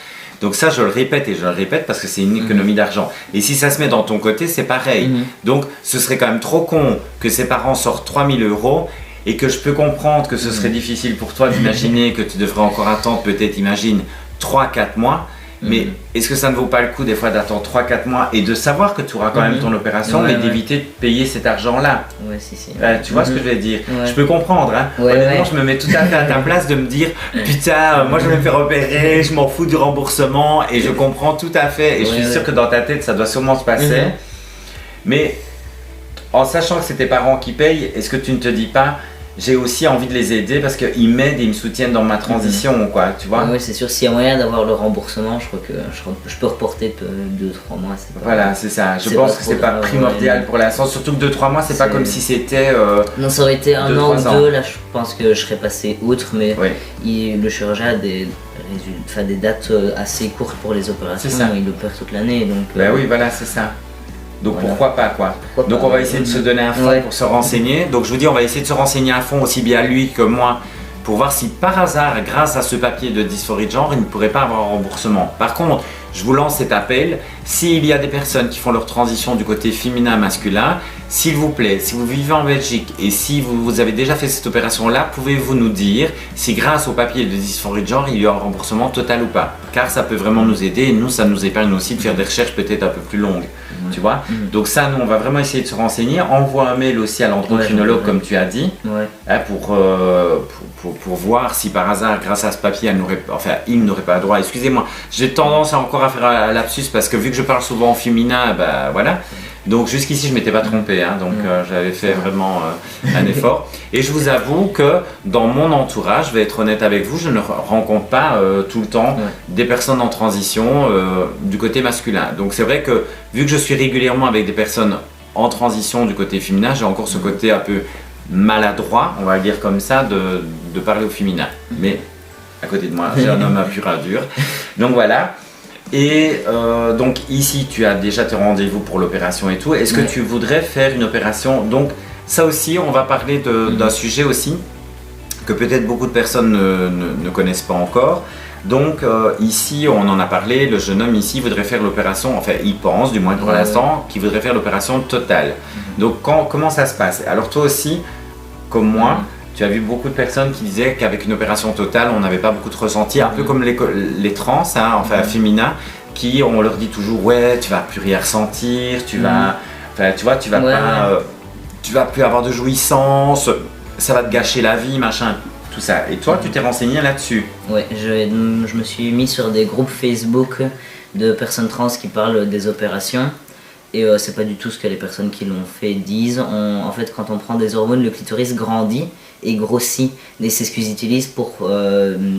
Donc ça, je le répète et je le répète parce que c'est une économie d'argent. Et si ça se met dans ton côté, c'est pareil. Donc ce serait quand même trop con que ses parents sortent 3 000 € et que je peux comprendre que ce serait difficile pour toi d'imaginer que tu devrais encore attendre peut-être, imagine, 3-4 mois. Mais est-ce que ça ne vaut pas le coup des fois d'attendre 3-4 mois et de savoir que tu auras quand même ton opération, mais d'éviter de payer cet argent-là? Tu vois ce que je vais dire? Je peux comprendre, hein. Honnêtement, je me mets tout à fait à ta place de me dire putain, moi je vais me faire opérer, je m'en fous du remboursement et je comprends tout à fait. Et je suis sûr que dans ta tête ça doit sûrement se passer. Mais en sachant que c'est tes parents qui payent, est-ce que tu ne te dis pas j'ai aussi envie de les aider parce qu'ils m'aident et ils me soutiennent dans ma transition, quoi, tu vois? Oui, c'est sûr, s'il y a moyen d'avoir le remboursement, je crois que je peux reporter 2-3 mois. Voilà, c'est ça. Je pense que c'est pas primordial pour l'instant, surtout que 2-3 mois, c'est pas comme si c'était. Non, ça aurait été 1 an ou 2, là je pense que je serais passé outre, mais le chirurgien a des dates assez courtes pour les opérations, il opère toute l'année. Oui, voilà, c'est ça. Donc pourquoi pas, quoi. Donc on va essayer de se donner un fond pour se renseigner. Donc je vous dis, on va essayer de se renseigner à fond aussi bien lui que moi pour voir si par hasard, grâce à ce papier de dysphorie de genre, il ne pourrait pas avoir un remboursement. Par contre, je vous lance cet appel. S'il y a des personnes qui font leur transition du côté féminin-masculin, s'il vous plaît, si vous vivez en Belgique et si vous avez déjà fait cette opération-là, pouvez-vous nous dire si grâce au papier de dysphorie de genre, il y a un remboursement total ou pas? Car ça peut vraiment nous aider et nous, ça nous épargne aussi de faire des recherches peut-être un peu plus longues. Tu vois? Donc ça, nous, on va vraiment essayer de se renseigner. Envoie un mail aussi à l'endocrinologue, comme tu as dit, hein, pour voir si par hasard, grâce à ce papier, il n'aurait pas droit. Excusez-moi, j'ai tendance encore à faire un lapsus parce que vu que je parle souvent en féminin, voilà. Donc jusqu'ici, je m'étais pas trompé, hein, donc j'avais fait vraiment un effort. Et je vous avoue que dans mon entourage, je vais être honnête avec vous, je ne rencontre pas tout le temps des personnes en transition du côté masculin. Donc c'est vrai que vu que je suis régulièrement avec des personnes en transition du côté féminin, j'ai encore ce côté un peu maladroit, on va le dire comme ça, de parler au féminin. Mais à côté de moi, j'ai un homme pur et dur. Donc voilà. Et donc ici tu as déjà tes rendez-vous pour l'opération et tout. Est-ce que tu voudrais faire une opération? Donc ça aussi on va parler d'un sujet aussi. que peut-être beaucoup de personnes ne connaissent pas encore. Donc ici, on en a parlé, le jeune homme ici voudrait faire l'opération, enfin il pense, du moins pour l'instant, qu'il voudrait faire l'opération totale. Donc comment ça se passe? Alors toi aussi, comme moi, tu as vu beaucoup de personnes qui disaient qu'avec une opération totale, on n'avait pas beaucoup de ressenti, un peu comme les trans, hein, enfin féminins, qui on leur dit toujours ouais, tu vas plus rien ressentir, tu vas, enfin tu vois, tu vas pas, tu vas plus avoir de jouissance, ça va te gâcher la vie, machin. Tout ça. Et toi, tu t'es renseigné là-dessus? Ouais, je me suis mis sur des groupes Facebook de personnes trans qui parlent des opérations. Et c'est pas du tout ce que les personnes qui l'ont fait disent. En fait, quand on prend des hormones, le clitoris grandit et grossit. Et c'est ce qu'ils utilisent pour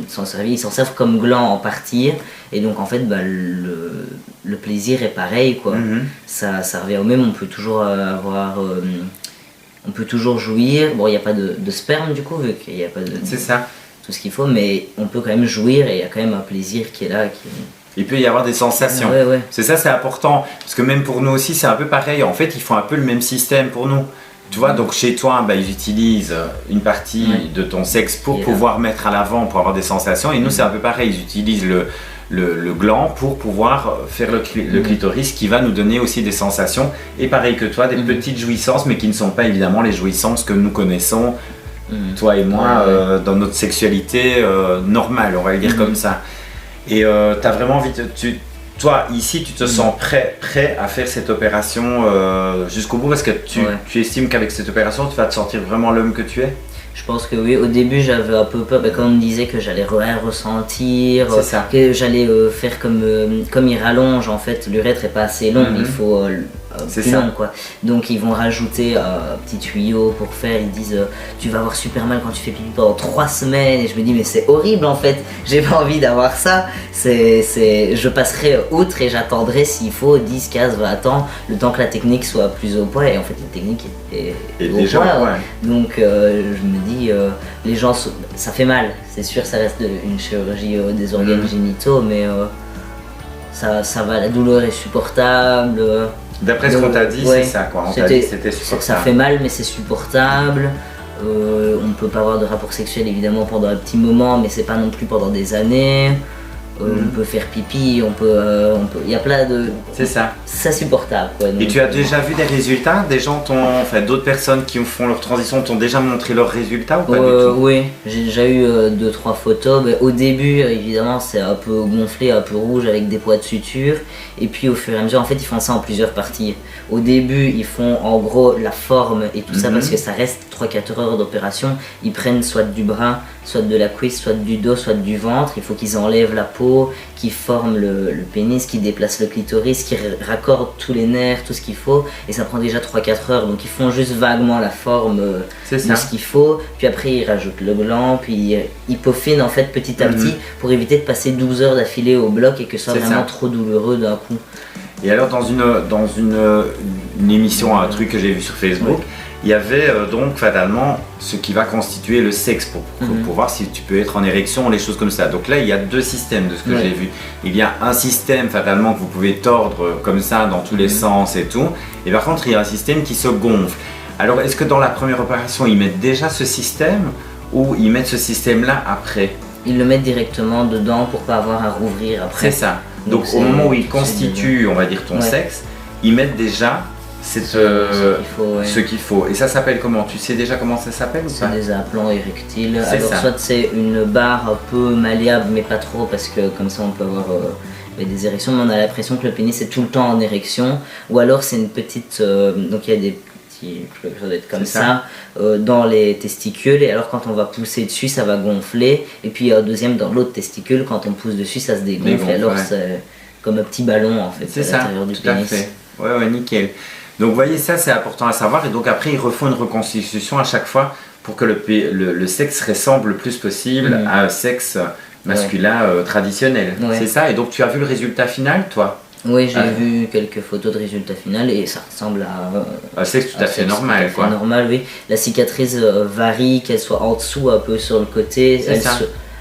s'en servir. Ils s'en servent comme gland en partie. Et donc, en fait, bah, le plaisir est pareil, quoi. Ça revient au même. On peut toujours avoir... on peut toujours jouir, bon il n'y a pas de sperme du coup, vu qu'il n'y a pas de c'est ça. Tout ce qu'il faut, mais on peut quand même jouir et il y a quand même un plaisir qui est là. Il peut y avoir des sensations. Ouais. C'est ça, c'est important, parce que même pour nous aussi c'est un peu pareil, en fait ils font un peu le même système pour nous. Tu vois, donc chez toi, bah, ils utilisent une partie de ton sexe pour pouvoir mettre à l'avant, pour avoir des sensations, et nous c'est un peu pareil, ils utilisent le gland pour pouvoir faire le clitoris qui va nous donner aussi des sensations, et pareil que toi, des petites jouissances, mais qui ne sont pas évidemment les jouissances que nous connaissons, toi et moi, dans notre sexualité normale, on va le dire comme ça. Et tu as vraiment envie toi ici tu te sens prêt à faire cette opération jusqu'au bout, parce que tu estimes qu'avec cette opération tu vas te sentir vraiment l'homme que tu es? Je pense que oui, au début j'avais un peu peur, quand on me disait que j'allais rien ressentir, que j'allais faire comme il rallonge, en fait l'urètre est pas assez long, il faut plus long, quoi. Donc ils vont rajouter un petit tuyau pour faire, ils disent tu vas avoir super mal quand tu fais pipi pendant 3 semaines, et je me dis mais c'est horrible en fait, j'ai pas envie d'avoir ça, je passerai outre et j'attendrai s'il faut 10, 15, 20 ans, le temps que la technique soit plus au point, et en fait la technique est au déjà, point. Donc je me dis les gens, ça fait mal, c'est sûr, ça reste une chirurgie des organes génitaux, mais ça va, la douleur est supportable. D'après ce qu'on t'a dit, c'est ça quoi, on t'a dit que c'était supportable. Ça fait mal mais c'est supportable, on peut pas avoir de rapport sexuel évidemment pendant un petit moment, mais c'est pas non plus pendant des années. On peut faire pipi, il y a plein de... C'est ça. C'est supportable quoi. Donc, et tu as déjà vu des résultats? Des gens d'autres personnes qui font leur transition t'ont déjà montré leurs résultats ou pas du tout? Oui, j'ai déjà eu 2-3 photos. Mais au début évidemment c'est un peu gonflé, un peu rouge avec des poids de suture. Et puis au fur et à mesure, en fait ils font ça en plusieurs parties. Au début ils font en gros la forme et tout ça, parce que ça reste 3-4 heures d'opération. Ils prennent soit du bras, soit de la cuisse, soit du dos, soit du ventre. Il faut qu'ils enlèvent la peau, qu'ils forment le pénis, qu'ils déplacent le clitoris, qu'ils raccordent tous les nerfs, tout ce qu'il faut. Et ça prend déjà 3-4 heures. Donc ils font juste vaguement la forme de ce qu'il faut. Puis après ils rajoutent le gland, puis ils peaufinent en fait petit à petit pour éviter de passer 12 heures d'affilée au bloc et que ce soit vraiment trop douloureux d'un coup. Et alors dans une émission, un truc que j'ai vu sur Facebook, il y avait donc fatalement ce qui va constituer le sexe pour voir si tu peux être en érection, les choses comme ça. Donc là il y a 2 systèmes de ce que j'ai vu. Il y a un système fatalement que vous pouvez tordre comme ça dans tous les sens et tout, et par contre il y a un système qui se gonfle. Alors est-ce que dans la première opération ils mettent déjà ce système, ou ils mettent ce système là après? Ils le mettent directement dedans pour pas avoir à rouvrir après. C'est ça. Donc au moment où ils constituent, on va dire, ton sexe, ils mettent déjà ce qu'il faut. Et ça s'appelle comment? Tu sais déjà comment ça s'appelle ou pas? C'est des implants érectiles. Alors soit c'est une barre un peu malléable, mais pas trop, parce que comme ça on peut avoir des érections, mais on a l'impression que le pénis est tout le temps en érection. Ou alors c'est une petite... donc il y a des petits... ça doit être comme ça dans les testicules, et alors quand on va pousser dessus ça va gonfler, et puis un deuxième dans l'autre testicule, quand on pousse dessus ça se dégonfle, et alors c'est comme un petit ballon en fait à l'intérieur du pénis. Tout à fait. Ouais, nickel. Donc vous voyez, ça c'est important à savoir, et donc après ils refont une reconstitution à chaque fois pour que le sexe ressemble le plus possible à un sexe masculin traditionnel. C'est ça. Et donc tu as vu le résultat final toi? Oui, j'ai vu quelques photos de résultat final et ça ressemble à un sexe tout à fait normal, quoi. Normal, oui. La cicatrice varie, qu'elle soit en dessous, un peu sur le côté,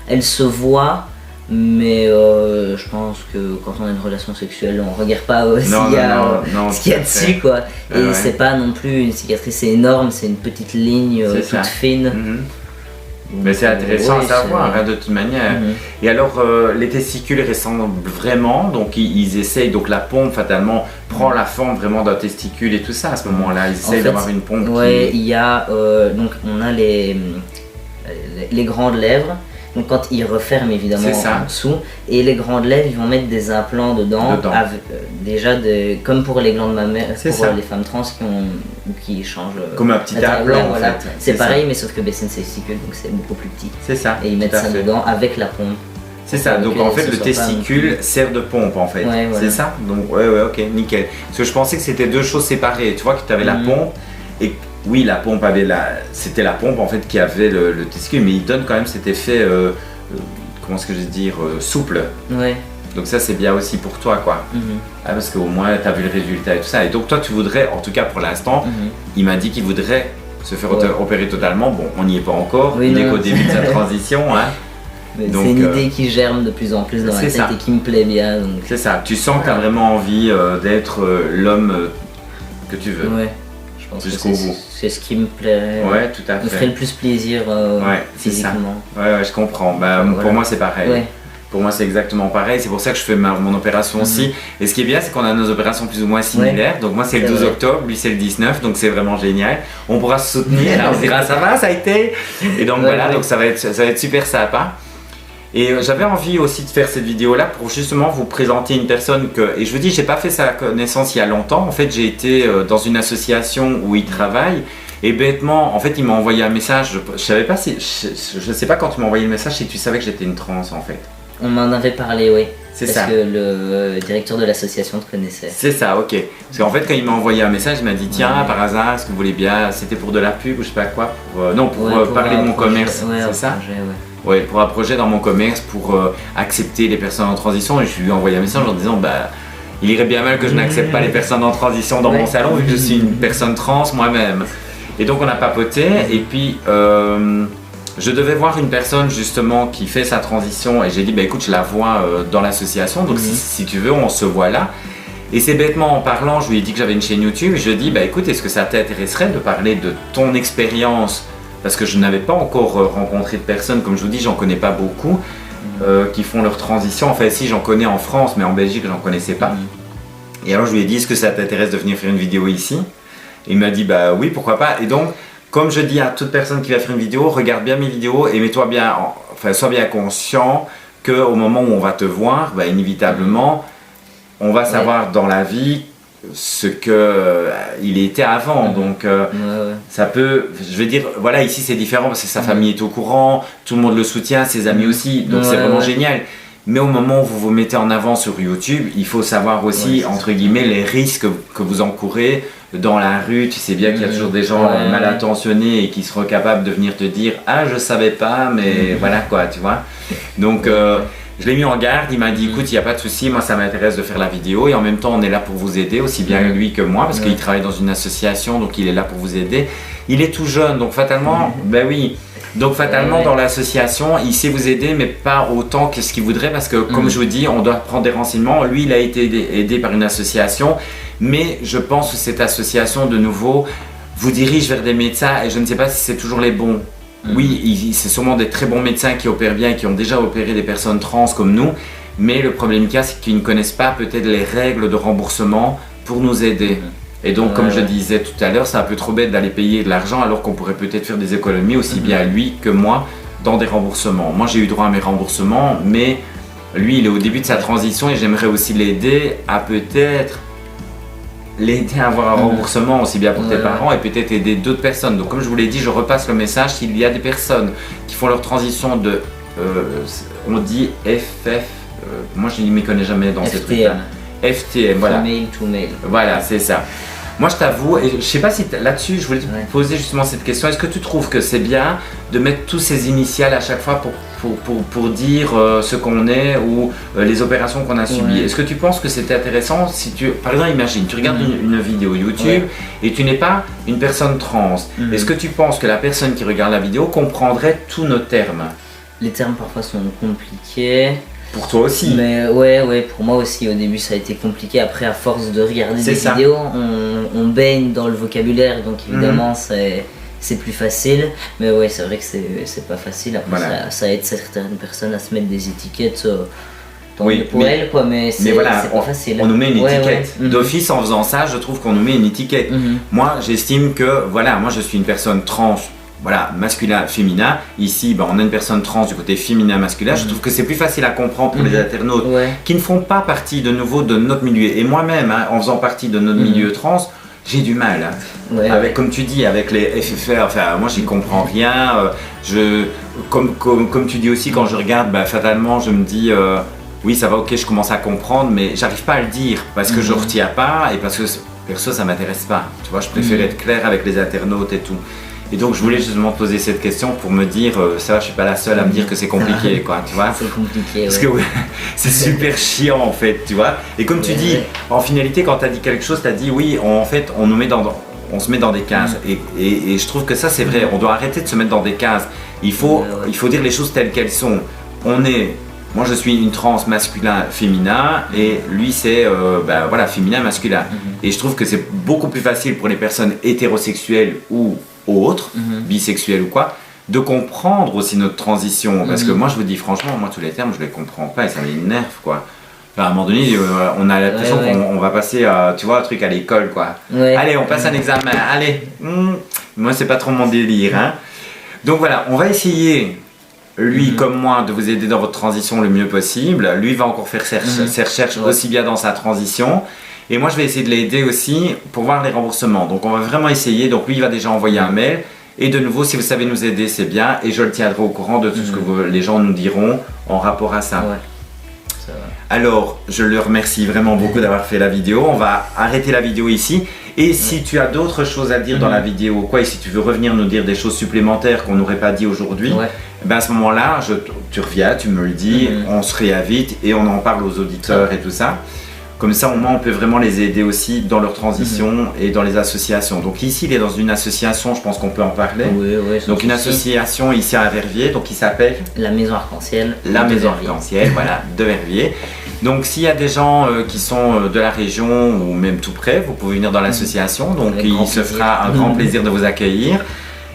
elle se voit. Mais je pense que quand on a une relation sexuelle, on regarde pas ce qu'il y a dessus, quoi. Et c'est pas non plus une cicatrice énorme, c'est une petite ligne toute fine. Mais c'est intéressant oui, à savoir, hein, de toute manière. Et alors, les testicules ressemblent vraiment, donc ils essayent, donc la pompe fatalement prend la forme vraiment d'un testicule et tout ça à ce moment-là. Ils essayent d'avoir une pompe ouais, qui... il y a, donc on a les grandes lèvres. Donc quand ils referment évidemment en dessous, et les grandes lèvres, ils vont mettre des implants dedans. Avec, déjà comme pour les glandes mammaires, pour les femmes trans qui changent. Comme un petit implant en fait. C'est pareil, mais sauf que c'est une testicule, donc c'est beaucoup plus petit. C'est ça. Et ils mettent ça dedans avec la pompe. C'est ça, donc en fait le testicule sert de pompe en fait. Ouais, voilà. C'est ça. Donc ouais, ok, nickel. Parce que je pensais que c'était deux choses séparées. Tu vois que tu avais la pompe et oui, la pompe avait c'était la pompe en fait qui avait le testicule, mais il donne quand même cet effet, comment est-ce que je vais dire, souple. Ouais. Donc ça c'est bien aussi pour toi quoi. Parce qu'au moins tu as vu le résultat et tout ça. Et donc toi tu voudrais, en tout cas pour l'instant, il m'a dit qu'il voudrait se faire opérer totalement. Bon, on n'y est pas encore, il n'est qu'au début de sa transition. Hein. C'est une idée qui germe de plus en plus dans la tête et qui me plaît bien. C'est ça, tu sens que tu as vraiment envie d'être l'homme que tu veux. Ouais. Jusqu'au bout. C'est ce qui me plaît. Ouais, tout à fait. Me ferait le plus plaisir physiquement. Ouais, je comprends. Pour moi, c'est pareil. Ouais. Pour moi, c'est exactement pareil. C'est pour ça que je fais mon opération aussi. Et ce qui est bien, c'est qu'on a nos opérations plus ou moins similaires. Donc, moi, c'est le 12 octobre, lui, c'est le 19. Donc, c'est vraiment génial. On pourra se soutenir. Là, on se dira, ça va, ça a été. Et donc, voilà, donc ça va être super sympa. Et j'avais envie aussi de faire cette vidéo-là pour justement vous présenter une personne que... Et je vous dis, j'ai pas fait sa connaissance il y a longtemps. En fait, j'ai été dans une association où il travaille. Et bêtement, en fait, il m'a envoyé un message. Je savais pas si... Je sais pas quand tu m'as envoyé le message si tu savais que j'étais une trans, en fait. On m'en avait parlé, oui. C'est ça. Parce que le directeur de l'association te connaissait. C'est ça, ok. Parce qu'en fait, quand il m'a envoyé un message, il m'a dit tiens, par hasard, est-ce que vous voulez bien... C'était pour de la pub ou je sais pas quoi. Pour parler de mon commerce. C'est ça. Ouais, pour un projet dans mon commerce, pour accepter les personnes en transition. Et je lui ai envoyé un message en disant il irait bien mal que je n'accepte pas les personnes en transition dans mon salon vu que je suis une personne trans moi-même. Et donc on a papoté et puis je devais voir une personne justement qui fait sa transition et j'ai dit écoute, je la vois dans l'association, donc si tu veux on se voit là. Et c'est bêtement en parlant, je lui ai dit que j'avais une chaîne YouTube et je lui ai dit écoute, est-ce que ça t'intéresserait de parler de ton expérience? Parce que je n'avais pas encore rencontré de personnes, comme je vous dis, j'en connais pas beaucoup, qui font leur transition. Enfin, si, j'en connais en France, mais en Belgique, j'en connaissais pas. Et alors, je lui ai dit, est-ce que ça t'intéresse de venir faire une vidéo ici? Et il m'a dit, oui, pourquoi pas. Et donc, comme je dis à toute personne qui va faire une vidéo, regarde bien mes vidéos et mets-toi bien, sois bien conscient qu'au moment où on va te voir, inévitablement, on va savoir dans la vie ce que il était avant, donc ça peut, je veux dire, voilà, ici c'est différent parce que sa famille est au courant, tout le monde le soutient, ses amis aussi, donc c'est vraiment génial. Mais au moment où vous vous mettez en avant sur YouTube, il faut savoir aussi, entre guillemets, les risques que vous encourez dans la rue. Tu sais bien qu'il y a toujours des gens mal intentionnés et qui seront capables de venir te dire « Ah, je savais pas, mais voilà quoi, tu vois ». Donc je l'ai mis en garde, il m'a dit écoute, il n'y a pas de souci, moi ça m'intéresse de faire la vidéo et en même temps on est là pour vous aider, aussi bien lui que moi, parce qu'il travaille dans une association, donc il est là pour vous aider. Il est tout jeune, donc fatalement, dans l'association, il sait vous aider, mais pas autant que ce qu'il voudrait, parce que comme je vous dis, on doit prendre des renseignements. Lui, il a été aidé par une association, mais je pense que cette association, de nouveau, vous dirige vers des médecins et je ne sais pas si c'est toujours les bons. Oui, c'est sûrement des très bons médecins qui opèrent bien et qui ont déjà opéré des personnes trans comme nous, mais le problème qu'il y a, c'est qu'ils ne connaissent pas peut-être les règles de remboursement pour nous aider. Et donc, comme je disais tout à l'heure, c'est un peu trop bête d'aller payer de l'argent alors qu'on pourrait peut-être faire des économies aussi bien lui que moi dans des remboursements. Moi, j'ai eu droit à mes remboursements, mais lui, il est au début de sa transition et j'aimerais aussi l'aider à peut-être l'aider à avoir un remboursement aussi bien pour tes parents et peut-être aider d'autres personnes. Donc comme je vous l'ai dit, je repasse le message, s'il y a des personnes qui font leur transition de, on dit FF, moi je ne m'y connais jamais dans ces trucs-là. FTM, voilà. Mail to mail. Voilà, c'est ça. Moi je t'avoue, et je sais pas si là-dessus, je voulais te poser justement cette question, est-ce que tu trouves que c'est bien de mettre tous ces initiales à chaque fois pour dire ce qu'on est ou les opérations qu'on a subies? Est-ce que tu penses que c'est intéressant si tu, par exemple, imagine, tu regardes une vidéo YouTube et tu n'es pas une personne trans, est-ce que tu penses que la personne qui regarde la vidéo comprendrait tous nos termes? Les termes parfois sont compliqués. Pour toi aussi. Mais ouais, pour moi aussi, au début ça a été compliqué. Après, à force de regarder des vidéos, on baigne dans le vocabulaire, donc évidemment c'est c'est plus facile. Mais ouais, c'est vrai que c'est pas facile. Après, Voilà. ça aide certaines personnes à se mettre des étiquettes tant Oui, mieux pour mais- elles, quoi. Mais c'est voilà, pas facile. on nous met une Ouais, étiquette. ouais. D'office, en faisant ça, je trouve qu'on nous met une étiquette. Moi, j'estime que, voilà, moi je suis une personne trans, voilà, masculin, féminin. Ici, on a une personne trans du côté féminin, masculin. Je trouve que c'est plus facile à comprendre pour les internautes Ouais. qui ne font pas partie de nouveau de notre milieu. Et moi-même, hein, en faisant partie de notre milieu trans, j'ai du mal. Hein. Ouais, Avec, ouais. comme tu dis, avec les FFR, enfin, moi j'y comprends rien. Comme tu dis aussi, quand je regarde, fatalement, je me dis, oui, ça va, ok, je commence à comprendre, mais j'arrive pas à le dire parce que je retiens pas et parce que perso, ça m'intéresse pas. Tu vois, je préfère être clair avec les internautes et tout. Et donc, je voulais justement te poser cette question pour me dire, ça va, je suis pas la seule à me dire que c'est compliqué, quoi, tu vois. C'est compliqué, Parce ouais. que ouais, c'est super chiant en fait, tu vois. Et comme tu Ouais, dis, ouais. en finalité, quand tu as dit quelque chose, tu as dit oui, en fait, on se met dans des cases. Et je trouve que ça, c'est vrai. On doit arrêter de se mettre dans des cases. Il faut dire les choses telles qu'elles sont. Moi, je suis une trans masculin féminin et lui, c'est voilà, féminin masculin. Et je trouve que c'est beaucoup plus facile pour les personnes hétérosexuelles ou autres, bisexuelles ou quoi, de comprendre aussi notre transition. Parce que moi, je vous dis franchement, moi, tous les termes, je les comprends pas et ça m'énerve, quoi. Enfin, à un moment donné, on a l'impression Ouais, ouais. qu'on va passer, tu vois, un truc à l'école, quoi. Ouais. Allez, on passe un examen, allez. Moi, c'est pas trop mon délire, hein. Donc voilà, on va essayer, lui comme moi, de vous aider dans votre transition le mieux possible. Lui va encore faire ses recherches aussi bien dans sa transition. Et moi, je vais essayer de l'aider aussi pour voir les remboursements. Donc, on va vraiment essayer. Donc, lui, il va déjà envoyer un mail. Et de nouveau, si vous savez nous aider, c'est bien. Et je le tiendrai au courant de tout ce que les gens nous diront en rapport à ça. Ouais. Ça va. Alors, je le remercie vraiment beaucoup d'avoir fait la vidéo. On va arrêter la vidéo ici. Et si tu as d'autres choses à dire dans la vidéo, quoi, et si tu veux revenir nous dire des choses supplémentaires qu'on n'aurait pas dit aujourd'hui, Ouais. à ce moment-là, tu reviens, tu me le dis, on se réinvite et on en parle aux auditeurs et tout ça. Comme ça, au moins, on peut vraiment les aider aussi dans leur transition et dans les associations. Donc ici, il est dans une association, je pense qu'on peut en parler. Ouais, ouais, sans Donc une souci. association ici à Verviers, donc qui s'appelle La Maison Arc-en-Ciel. la de Maison Verviers. Arc-en-Ciel, voilà, de Verviers. Donc s'il y a des gens qui sont de la région ou même tout près, vous pouvez venir dans l'association. Donc Avec il grand se plaisir. fera un grand plaisir de vous accueillir.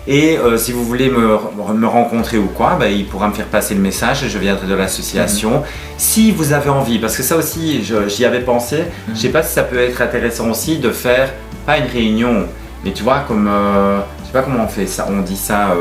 Et si vous voulez me rencontrer ou quoi, il pourra me faire passer le message et je viendrai de l'association. Si vous avez envie, parce que ça aussi, j'y avais pensé, je ne sais pas si ça peut être intéressant aussi de faire, pas une réunion, mais tu vois, comme, je sais pas comment on fait ça, on dit ça,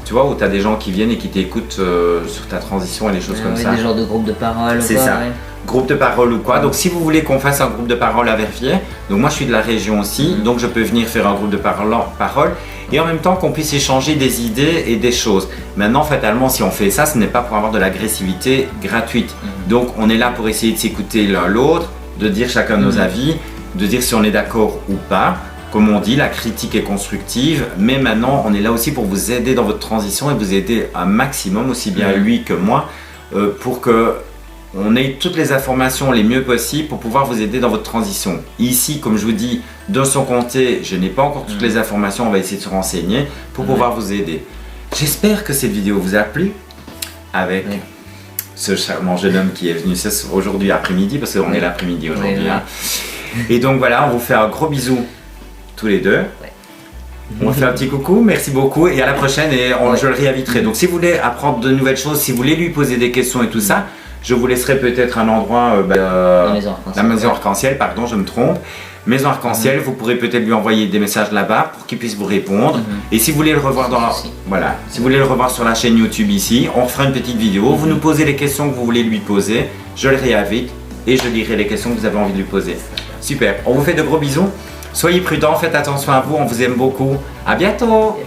tu vois, où tu as des gens qui viennent et qui t'écoutent sur ta transition et des choses comme Ouais, ça. des genres de groupes de parole. C'est quoi, ça. ouais. Groupe de parole ou quoi. Donc si vous voulez qu'on fasse un groupe de parole à Verviers, donc moi je suis de la région aussi, donc je peux venir faire un groupe de parole et en même temps qu'on puisse échanger des idées et des choses. Maintenant, fatalement, si on fait ça, ce n'est pas pour avoir de l'agressivité gratuite. Donc on est là pour essayer de s'écouter l'un l'autre, de dire chacun nos avis, de dire si on est d'accord ou pas. Comme on dit, la critique est constructive, mais maintenant on est là aussi pour vous aider dans votre transition et vous aider un maximum, aussi bien lui que moi, pour que on ait toutes les informations les mieux possibles pour pouvoir vous aider dans votre transition. Ici, comme je vous dis, de son côté, je n'ai pas encore toutes les informations, on va essayer de se renseigner pour pouvoir vous aider. J'espère que cette vidéo vous a plu avec ce charmant jeune homme qui est venu aujourd'hui après-midi, parce qu'on est l'après-midi aujourd'hui. Hein. Et donc voilà, on vous fait un gros bisou tous les deux. On vous fait un petit coucou, merci beaucoup et à la prochaine et je le réinviterai. Donc si vous voulez apprendre de nouvelles choses, si vous voulez lui poser des questions et tout ça, je vous laisserai peut-être un endroit, La Maison Arc-en-Ciel. la Maison Arc-en-Ciel, pardon, je me trompe. Maison Arc-en-Ciel, vous pourrez peut-être lui envoyer des messages là-bas pour qu'il puisse vous répondre. Et si vous voulez le revoir voilà, si vous voulez le revoir sur la chaîne YouTube ici, on fera une petite vidéo. Vous nous posez les questions que vous voulez lui poser, je le réinvite et je lirai les questions que vous avez envie de lui poser. Super, on vous fait de gros bisous. Soyez prudents, faites attention à vous, on vous aime beaucoup. À bientôt.